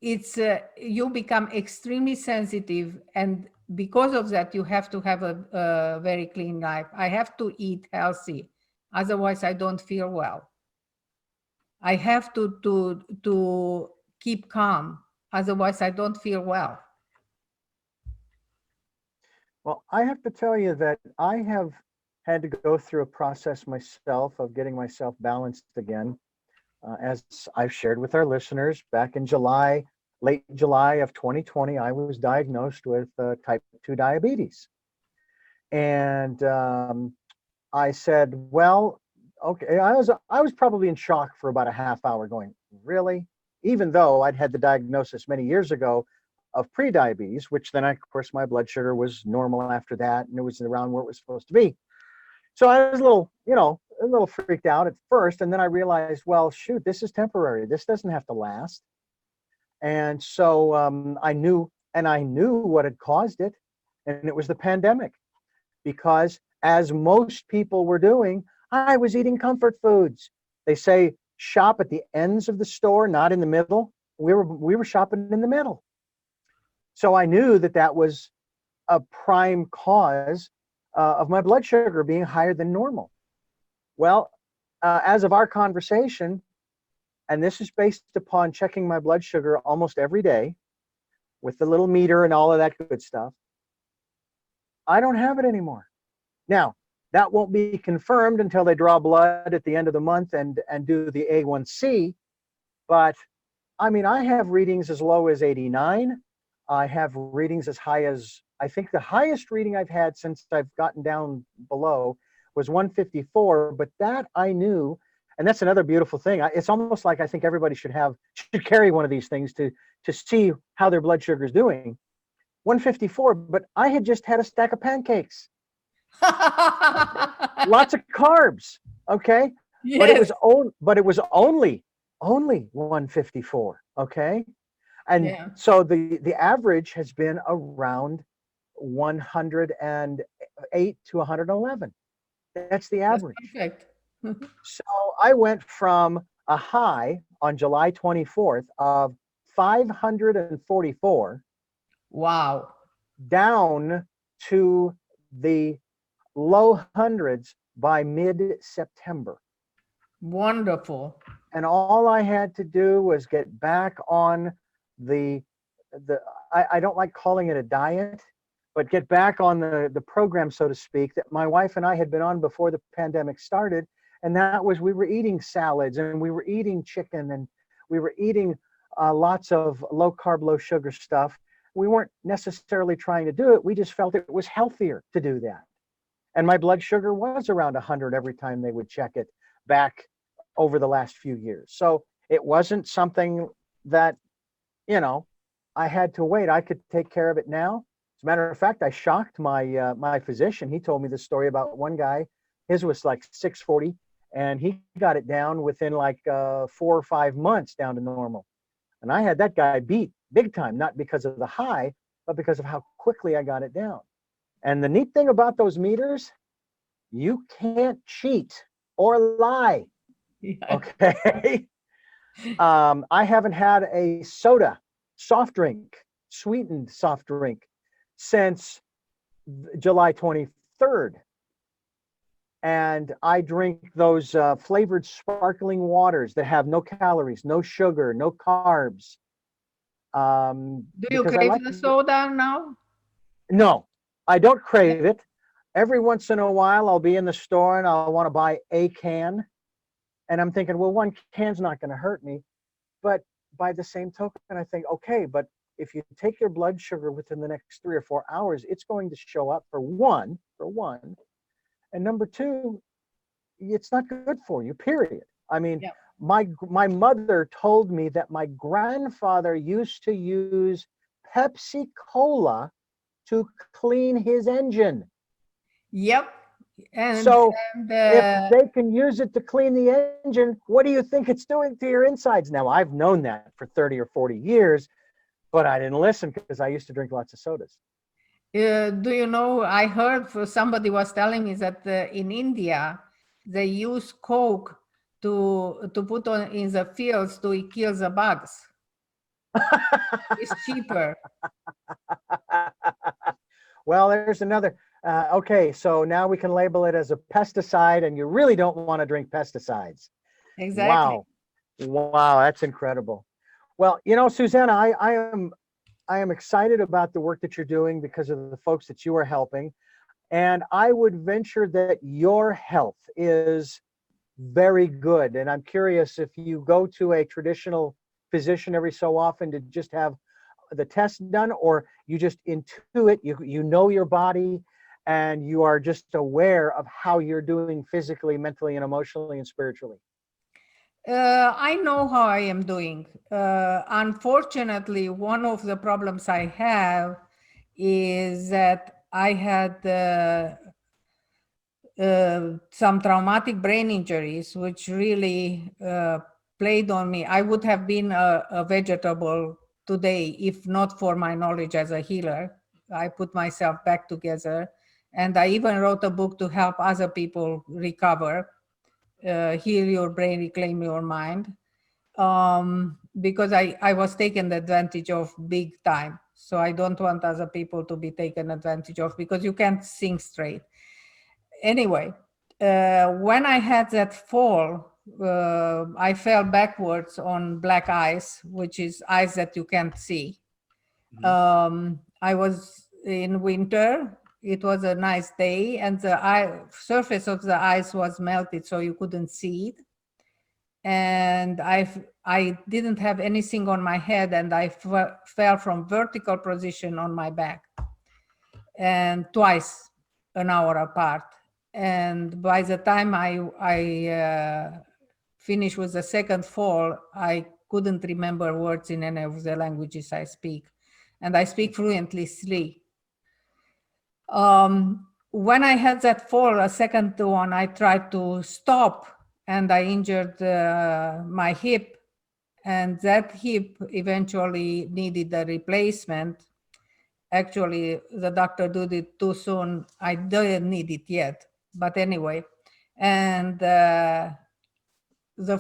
It's you become extremely sensitive, and because of that, you have to have a very clean life. I have to eat healthy, otherwise I don't feel well. I have to keep calm, otherwise I don't feel well. Well, I have to tell you that I have had to go through a process myself of getting myself balanced again. As I've shared with our listeners, back in July, late July of 2020, I was diagnosed with type 2 diabetes. And I said, well, okay, I was probably in shock for about a half hour going, really? Even though I'd had the diagnosis many years ago of pre-diabetes, which then, of course, my blood sugar was normal after that, and it was around where it was supposed to be. So I was a little, a little freaked out at first, and then I realized, well, shoot, this is temporary. This doesn't have to last. And so I knew what had caused it, and it was the pandemic. Because as most people were doing, I was eating comfort foods. They say shop at the ends of the store, not in the middle. We were shopping in the middle. So I knew that was a prime cause of my blood sugar being higher than normal. Well, as of our conversation, and this is based upon checking my blood sugar almost every day with the little meter and all of that good stuff, I don't have it anymore. Now, that won't be confirmed until they draw blood at the end of the month and do the A1C. But I mean, I have readings as low as 89. I have readings as high as, I think the highest reading I've had since I've gotten down below was 154. But that I knew, and that's another beautiful thing. It's almost like I think everybody should carry one of these things to see how their blood sugar is doing. 154, but I had just had a stack of pancakes. Lots of carbs, okay? Yes. But it was only 154, okay? And so the average has been around 108 to 111. That's the average. That's perfect. So I went from a high on July 24th of 544. Wow. Down to the low hundreds by mid-September. Wonderful. And all I had to do was get back on I don't like calling it a diet, but get back on the program, so to speak, that my wife and I had been on before the pandemic started. And that was, we were eating salads, and we were eating chicken, and we were eating lots of low carb, low sugar stuff. We weren't necessarily trying to do it. We just felt it was healthier to do that. And my blood sugar was around 100 every time they would check it back over the last few years. So it wasn't something that, I had to wait. I could take care of it now. As a matter of fact, I shocked my physician. He told me the story about one guy. His was like 640, and he got it down within like 4 or 5 months down to normal. And I had that guy beat big time, not because of the high, but because of how quickly I got it down. And the neat thing about those meters, you can't cheat or lie. Okay. I haven't had a soda, soft drink, sweetened soft drink since July 23rd. And I drink those flavored sparkling waters that have no calories, no sugar, no carbs. Do you crave the soda now? No, I don't crave it. Every once in a while, I'll be in the store and I'll want to buy a can. And I'm thinking, well, one can's not going to hurt me. But by the same token, I think, okay, but if you take your blood sugar within the next 3 or 4 hours, it's going to show up for one. And number two, it's not good for you, period. I mean, my mother told me that my grandfather used to use Pepsi Cola to clean his engine. Yep. And if they can use it to clean the engine, what do you think it's doing to your insides? Now, I've known that for 30 or 40 years, but I didn't listen because I used to drink lots of sodas. Do you know, I heard somebody was telling me that in India, they use Coke to put on in the fields to kill the bugs. It's cheaper. Well, there's another. Okay, so now we can label it as a pesticide, and you really don't want to drink pesticides. Exactly. Wow, that's incredible. Well, Susana, I am excited about the work that you're doing because of the folks that you are helping. And I would venture that your health is very good. And I'm curious if you go to a traditional physician every so often to just have the test done, or you just intuit, you know your body, and you are just aware of how you're doing physically, mentally, and emotionally and spiritually. I know how I am doing. Unfortunately, one of the problems I have is that I had some traumatic brain injuries, which really played on me. I would have been a vegetable today if not for my knowledge as a healer. I put myself back together, and I even wrote a book to help other people recover, heal your brain, reclaim your mind, because I was taken advantage of big time. So I don't want other people to be taken advantage of, because you can't think straight. Anyway, when I had that fall, I fell backwards on black ice, which is ice that you can't see. I was in winter. It was a nice day, and the surface of the ice was melted, so you couldn't see it. And I didn't have anything on my head, and I fell from vertical position on my back, and twice an hour apart. And by the time I finished with the second fall, I couldn't remember words in any of the languages I speak, and I speak fluently three. When I had that fall, a second one, I tried to stop, and I injured my hip, and that hip eventually needed a replacement. Actually, the doctor did it too soon. I didn't need it yet, but anyway. And the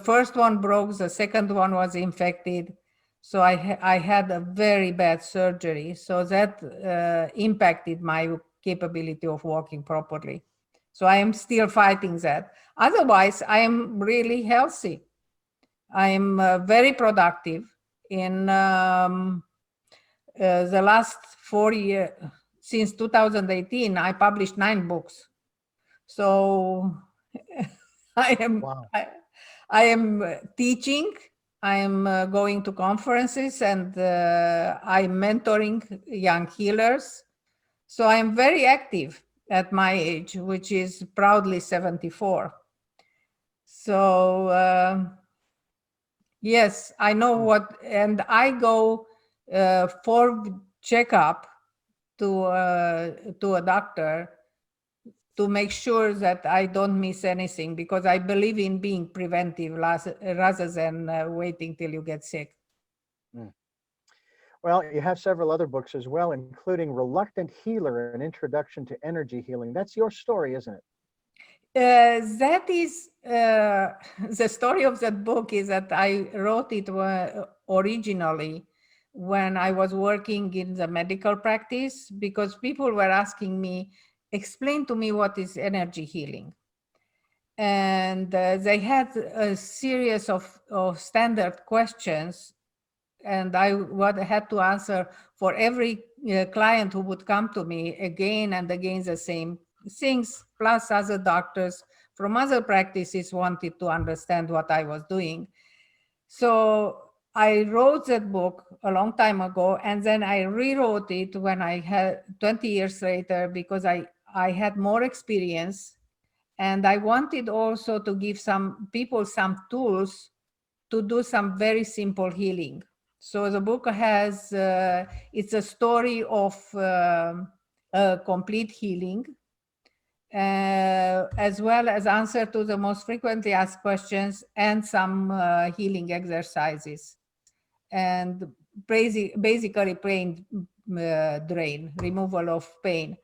first one broke, the second one was infected. So I had a very bad surgery. So that impacted my capability of walking properly. So I am still fighting that. Otherwise, I am really healthy. I am very productive. In the last 4 years, since 2018, I published 9 books. So I am Wow. I am teaching. I am going to conferences, and I'm mentoring young healers. So I am very active at my age, which is proudly 74. So yes, I know what, and I go for checkup to a doctor to make sure that I don't miss anything, because I believe in being preventive rather than waiting till you get sick. Mm. Well, you have several other books as well, including Reluctant Healer, an introduction to energy healing. That's your story, isn't it? That is the story of that book is that I wrote it originally when I was working in the medical practice, because people were asking me, explain to me what is energy healing. And they had a series of standard questions, and I had to answer for every client who would come to me again and again the same things, plus other doctors from other practices wanted to understand what I was doing. So I wrote that book a long time ago, and then I rewrote it when I had 20 years later, because I had more experience, and I wanted also to give some people some tools to do some very simple healing. So the book has, it's a story of a complete healing, as well as answer to the most frequently asked questions and some healing exercises. And basically pain drain, removal of pain.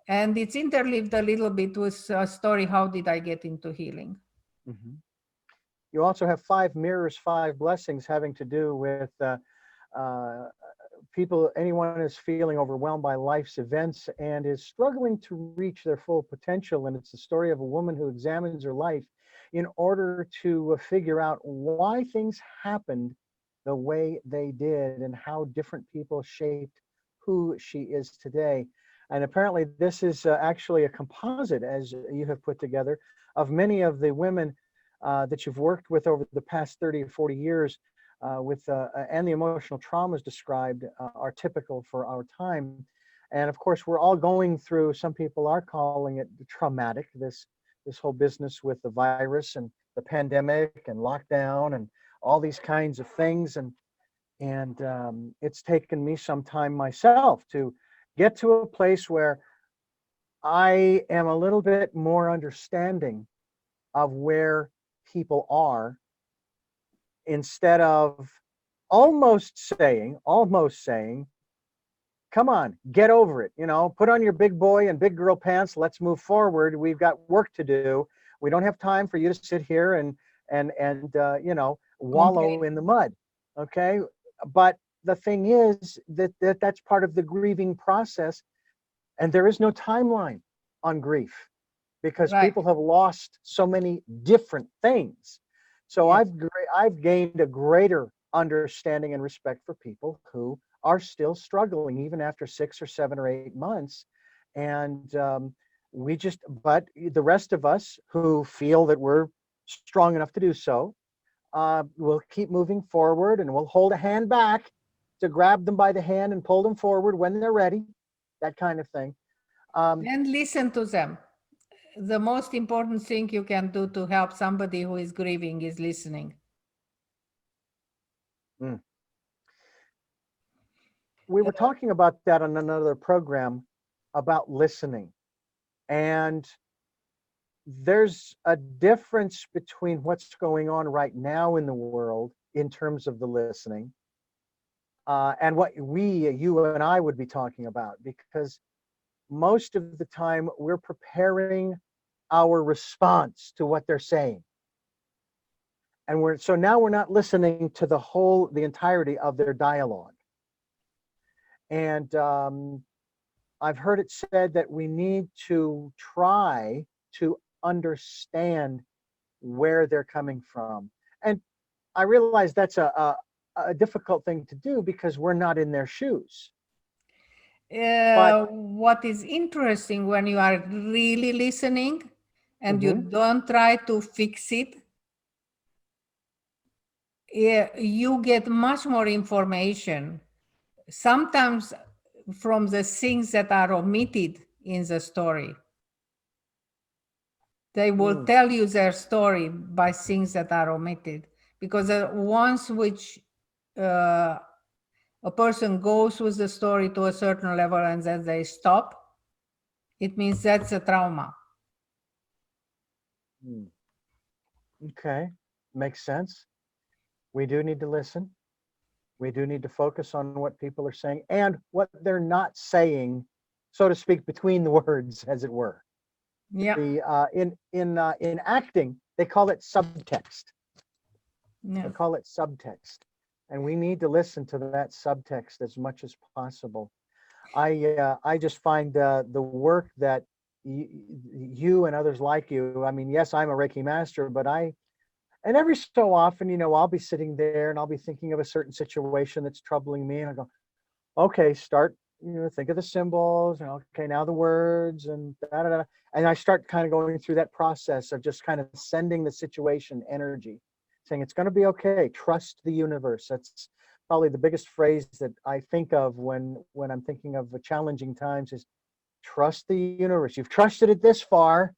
And it's interleaved a little bit with a story, how did I get into healing? Hmm. You also have Five Mirrors, Five Blessings, having to do with uh, people, anyone is feeling overwhelmed by life's events and is struggling to reach their full potential. And it's the story of a woman who examines her life in order to figure out why things happened the way they did and how different people shaped who she is today. And apparently this is actually a composite, as you have put together, of many of the women that you've worked with over the past 30 or 40 years and the emotional traumas described are typical for our time. And of course, we're all going through, some people are calling it traumatic, this whole business with the virus and the pandemic and lockdown and all these kinds of things. And it's taken me some time myself to get to a place where I am a little bit more understanding of where people are, instead of almost saying, come on, get over it, put on your big boy and big girl pants, let's move forward, we've got work to do, we don't have time for you to sit here and wallow Complain. in the mud. Okay, but the thing is that's part of the grieving process, and there is no timeline on grief because Right. people have lost so many different things. So Yes. I've gained a greater understanding and respect for people who are still struggling even after 6 or 7 or 8 months. And but the rest of us who feel that we're strong enough to do so, we'll keep moving forward, and we'll hold a hand back to grab them by the hand and pull them forward when they're ready, that kind of thing. And listen to them. The most important thing you can do to help somebody who is grieving is listening. Mm. We were talking about that on another program about listening. And there's a difference between what's going on right now in the world in terms of the listening and what you and I would be talking about, because most of the time we're preparing our response to what they're saying. And so now we're not listening to the entirety of their dialogue. And I've heard it said that we need to try to understand where they're coming from. And I realize that's a difficult thing to do because we're not in their shoes. But What is interesting when you are really listening and you Mhm. don't try to fix it, you get much more information. Sometimes from the things that are omitted in the story. They will Mm. tell you their story by things that are omitted. Because once which uh, a person goes with the story to a certain level and then they stop, it means that's a trauma. Mm. Okay, makes sense. We do need to listen. We do need to focus on what people are saying and what they're not saying, so to speak, between the words, as it were. Yeah. In acting, they call it subtext. They Yeah. call it subtext, and we need to listen to that subtext as much as possible. I just find the work that you and others like you. I mean, yes, I'm a Reiki master, but and every so often, I'll be sitting there and I'll be thinking of a certain situation that's troubling me, and I go, okay, start, think of the symbols, and okay, now the words, and da, da, da. And I start kind of going through that process of just kind of sending the situation energy, saying it's going to be okay. Trust the universe. That's probably the biggest phrase that I think of when I'm thinking of the challenging times is trust the universe. You've trusted it this far,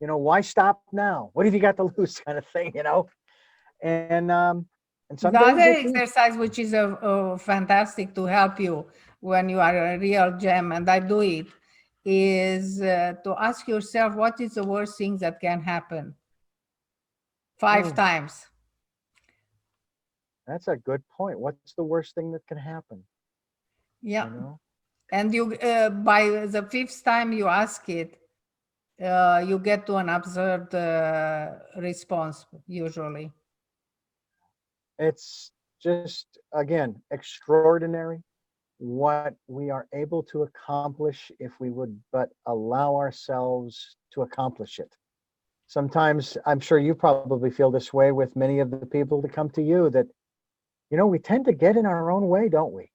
why stop now? What have you got to lose, kind of thing. And some The days other they can. exercise, which is fantastic to help you when you are a real gem, and I do it, is to ask yourself, what is the worst thing that can happen? 5 Mm, times. that's a good point. What's the worst thing that can happen? Yeah. You know? And you, by the 5th time you ask it, you get to an absurd response usually. It's just, again, extraordinary what we are able to accomplish if we would but allow ourselves to accomplish it. Sometimes I'm sure you probably feel this way with many of the people that come to you, that, we tend to get in our own way, don't we?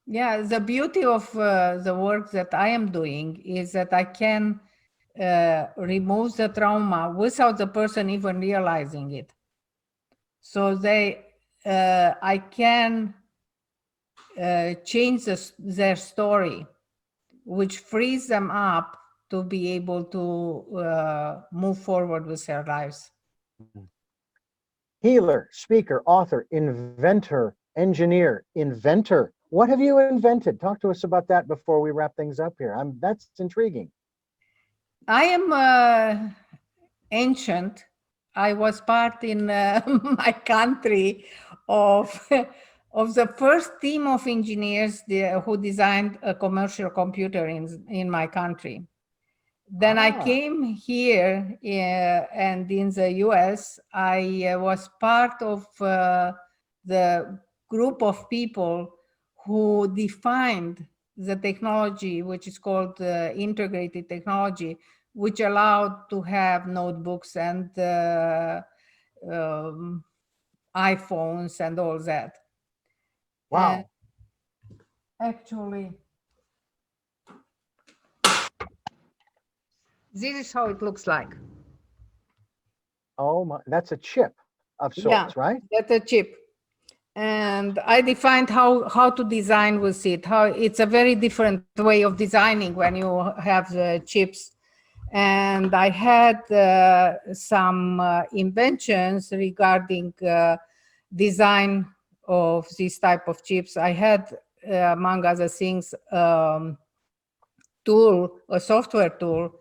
Yeah, the beauty of the work that I am doing is that I can remove the trauma without the person even realizing it. So I can change their story, which frees them up to be able to move forward with their lives. Healer, speaker, author, inventor, engineer, inventor. What have you invented? Talk to us about that before we wrap things up here. That's intriguing. I am ancient. I was part in my country of of the first team of engineers who designed a commercial computer in my country. Then I came here and in the US, I was part of the group of people who defined the technology, which is called integrated technology, which allowed to have notebooks and iPhones and all that. Wow. Actually, this is how it looks like. Oh my, that's a chip of sorts, right? That's a chip. And I defined how to design with it. How it's a very different way of designing when you have the chips. And I had some inventions regarding design of this type of chips. I had, among other things, a software tool,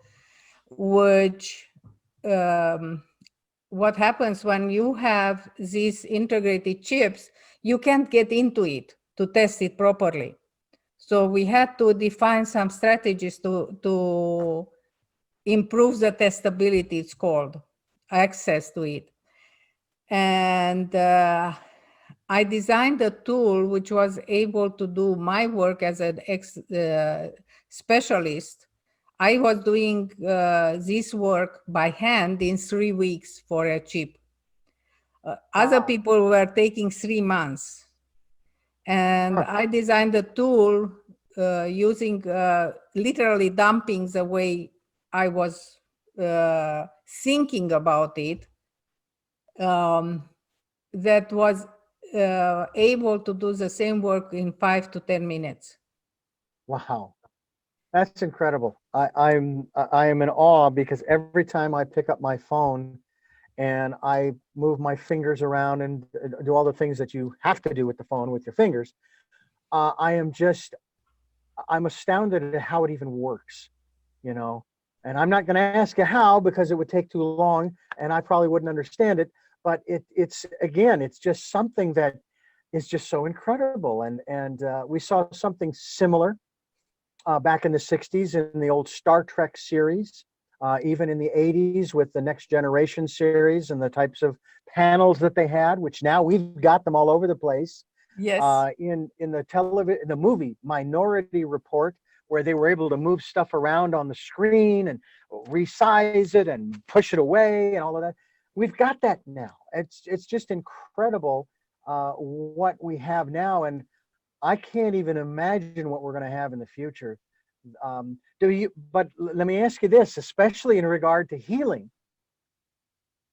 which what happens when you have these integrated chips, you can't get into it to test it properly. So we had to define some strategies to improve the testability, it's called, access to it. And I designed a tool which was able to do my work as an specialist. I was doing this work by hand in 3 weeks for a chip. Other people were taking 3 months. And I designed a tool using literally dumping the way I was thinking about it, that was able to do the same work in 5 to 10 minutes. Wow. That's incredible. I am in awe because every time I pick up my phone and I move my fingers around and do all the things that you have to do with the phone with your fingers, I'm astounded at how it even works, you know. And I'm not going to ask you how because it would take too long and I probably wouldn't understand it. But it's just something that is just so incredible. And we saw something similar back in the 60s in the old Star Trek series, even in the 80s with the Next Generation series and the types of panels that they had, which now we've got them all over the place. Yes. In the movie Minority Report, where they were able to move stuff around on the screen and resize it and push it away and all of that. We've got that now. It's just incredible what we have now, and I can't even imagine what we're going to have in the future. But let me ask you this, especially in regard to healing.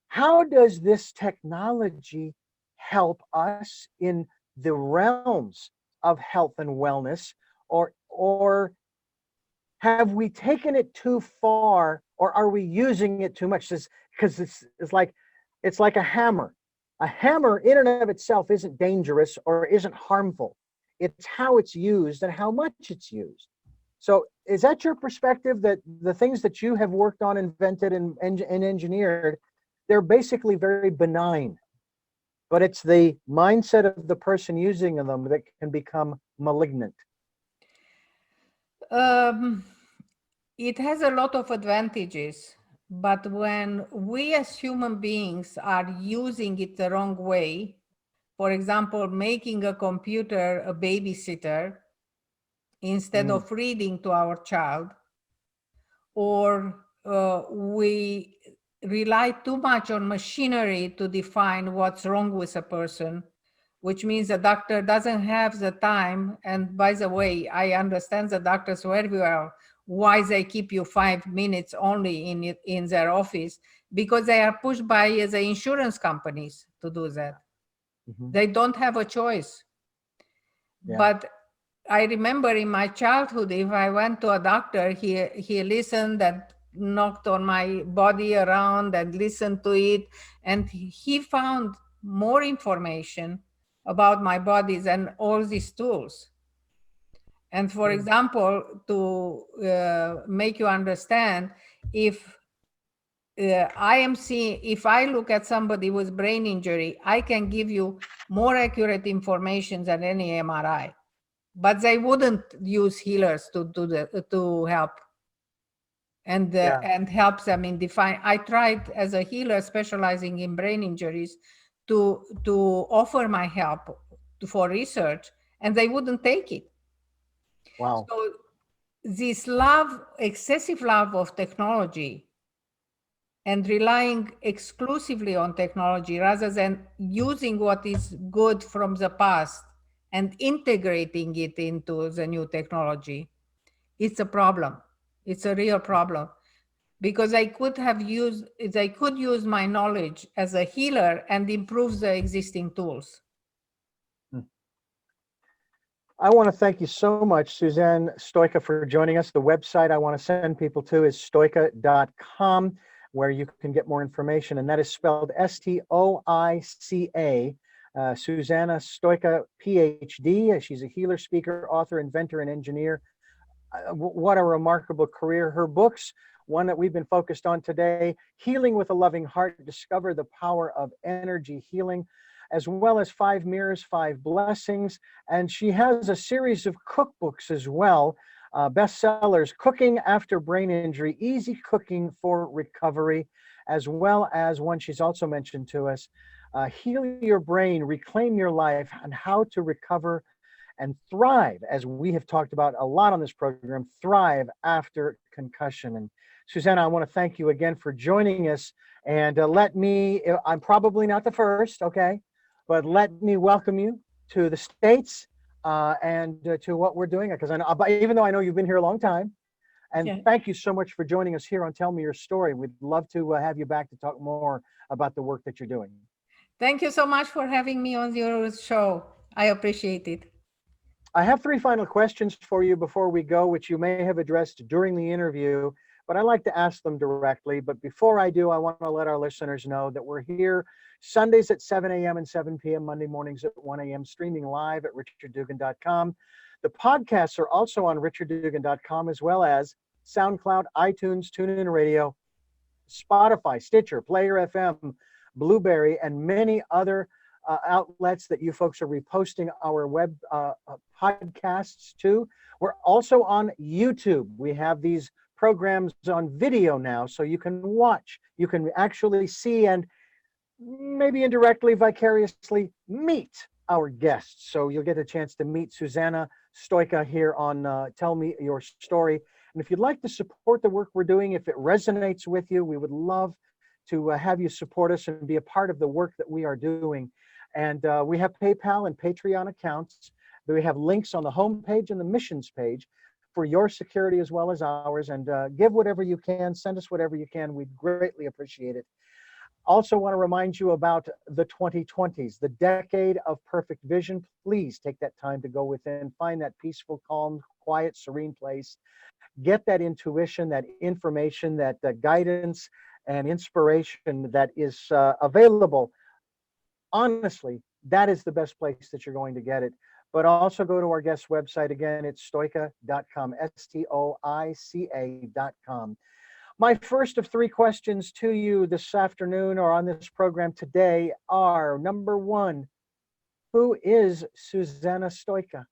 How does this technology help us in the realms of health and wellness, or have we taken it too far, or are we using it too much? Because it's like a hammer. A hammer in and of itself isn't dangerous or isn't harmful. It's how it's used and how much it's used. So is that your perspective, that the things that you have worked on, invented, and engineered, they're basically very benign, but it's the mindset of the person using them that can become malignant? It has a lot of advantages, but when we as human beings are using it the wrong way, for example, making a computer a babysitter instead of reading to our child, or we rely too much on machinery to define what's wrong with a person, which means the doctor doesn't have the time. And by the way, I understand the doctors very well why they keep you 5 minutes only in their office, because they are pushed by the insurance companies to do that. Mhm. They don't have a choice. Yeah. But I remember in my childhood, if I went to a doctor, he listened and knocked on my body around and listened to it. And he found more information about my body than all these tools. And for example, to make you understand, if if I look at somebody with brain injury, I can give you more accurate information than any MRI. But they wouldn't use healers to help Yeah. and help them in define. I tried as a healer specializing in brain injuries to offer my help for research, and they wouldn't take it. Wow. So this love, excessive love of technology, and relying exclusively on technology rather than using what is good from the past and integrating it into the new technology, it's a problem. It's a real problem, because I could use my knowledge as a healer and improve the existing tools. I want to thank you so much, Suzanne Stoica, for joining us. The website I want to send people to is stoica.com, where you can get more information. And that is spelled Stoica. Susanna Stoica, PhD. She's a healer, speaker, author, inventor, and engineer. What a remarkable career. Her books, one that we've been focused on today, Healing with a Loving Heart, Discover the Power of Energy Healing, as well as 5 Mirrors, 5 Blessings. And she has a series of cookbooks as well, bestsellers, Cooking After Brain Injury, Easy Cooking for Recovery, as well as one she's also mentioned to us, Heal Your Brain, Reclaim Your Life, and How to Recover and Thrive, as we have talked about a lot on this program, thrive after concussion. And Susanna, I want to thank you again for joining us. And I'm probably not the first, okay, but let me welcome you to the States and to what we're doing. Because I know, even though I know you've been here a long time, and Yeah. thank you so much for joining us here on Tell Me Your Story. We'd love to have you back to talk more about the work that you're doing. Thank you so much for having me on your show. I appreciate it. I have 3 final questions for you before we go, which you may have addressed during the interview, but I like to ask them directly. But before I do, I want to let our listeners know that we're here Sundays at 7 a.m. and 7 p.m., Monday mornings at 1 a.m., streaming live at richarddugan.com. The podcasts are also on richarddugan.com, as well as SoundCloud, iTunes, TuneIn Radio, Spotify, Stitcher, Player FM, Blueberry, and many other outlets that you folks are reposting our web podcasts to. We're also on YouTube. We have these programs on video now, so you can watch. You can actually see and maybe indirectly, vicariously meet our guests. So you'll get a chance to meet Susanna Stoica here on Tell Me Your Story. And if you'd like to support the work we're doing, if it resonates with you, we would love to have you support us and be a part of the work that we are doing. And we have PayPal and Patreon accounts. We have links on the homepage and the missions page for your security as well as ours. And give whatever you can, send us whatever you can. We'd greatly appreciate it. Also want to remind you about the 2020s, the decade of perfect vision. Please take that time to go within, find that peaceful, calm, quiet, serene place. Get that intuition, that information, that guidance and inspiration that is available. Honestly, that is the best place that you're going to get it. But also go to our guest website. Again, it's stoica.com, Stoica.com. My first of 3 questions to you this afternoon or on this program today are, number 1, who is Susanna Stoica?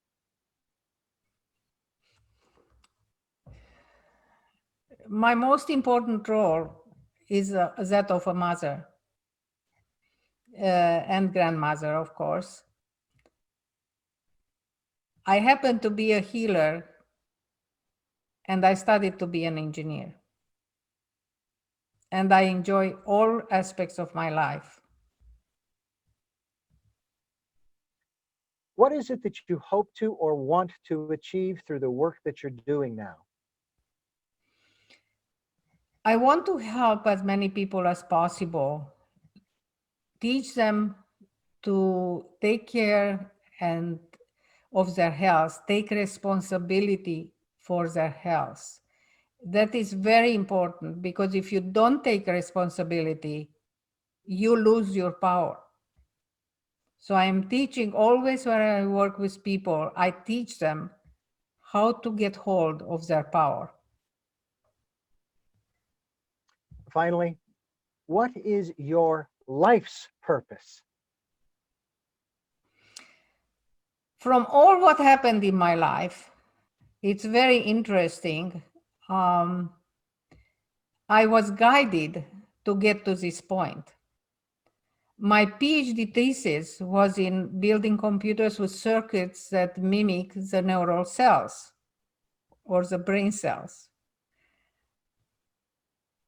My most important role is that of a mother and grandmother, of course. I happen to be a healer, and I studied to be an engineer. And I enjoy all aspects of my life. What is it that you hope to or want to achieve through the work that you're doing now? I want to help as many people as possible, teach them to take care and of their health, take responsibility for their health. That is very important, because if you don't take responsibility, you lose your power. So I am teaching always when I work with people, I teach them how to get hold of their power. Finally, what is your life's purpose? From all what happened in my life, it's very interesting. I was guided to get to this point. My PhD thesis was in building computers with circuits that mimic the neural cells or the brain cells.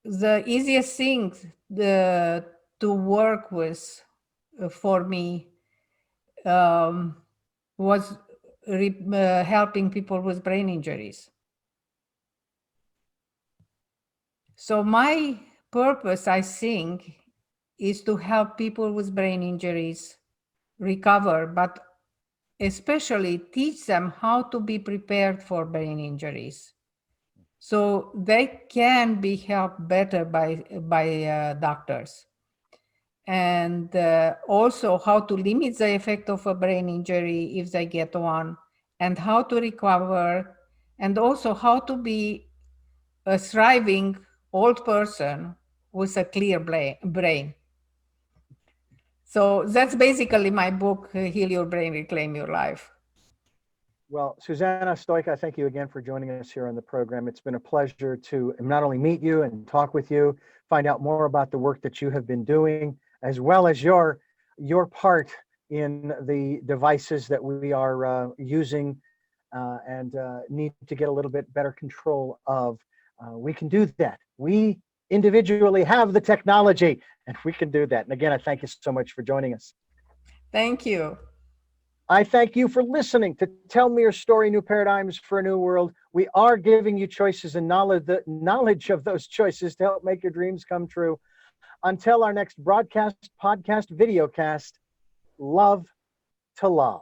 The easiest thing to work with for me was helping people with brain injuries. So my purpose, I think, is to help people with brain injuries recover, but especially teach them how to be prepared for brain injuries, so they can be helped better by doctors. And also how to limit the effect of a brain injury if they get one, and how to recover, and also how to be a thriving old person with a clear brain. So that's basically my book, Heal Your Brain, Reclaim Your Life. Well, Susana, Stoica, thank you again for joining us here on the program. It's been a pleasure to not only meet you and talk with you, find out more about the work that you have been doing, as well as your part in the devices that we are using and need to get a little bit better control of. We can do that. We individually have the technology, and we can do that. And again, I thank you so much for joining us. Thank you. I thank you for listening to Tell Me Your Story, New Paradigms for a New World. We are giving you choices and knowledge of those choices to help make your dreams come true. Until our next broadcast, podcast, videocast, love to love.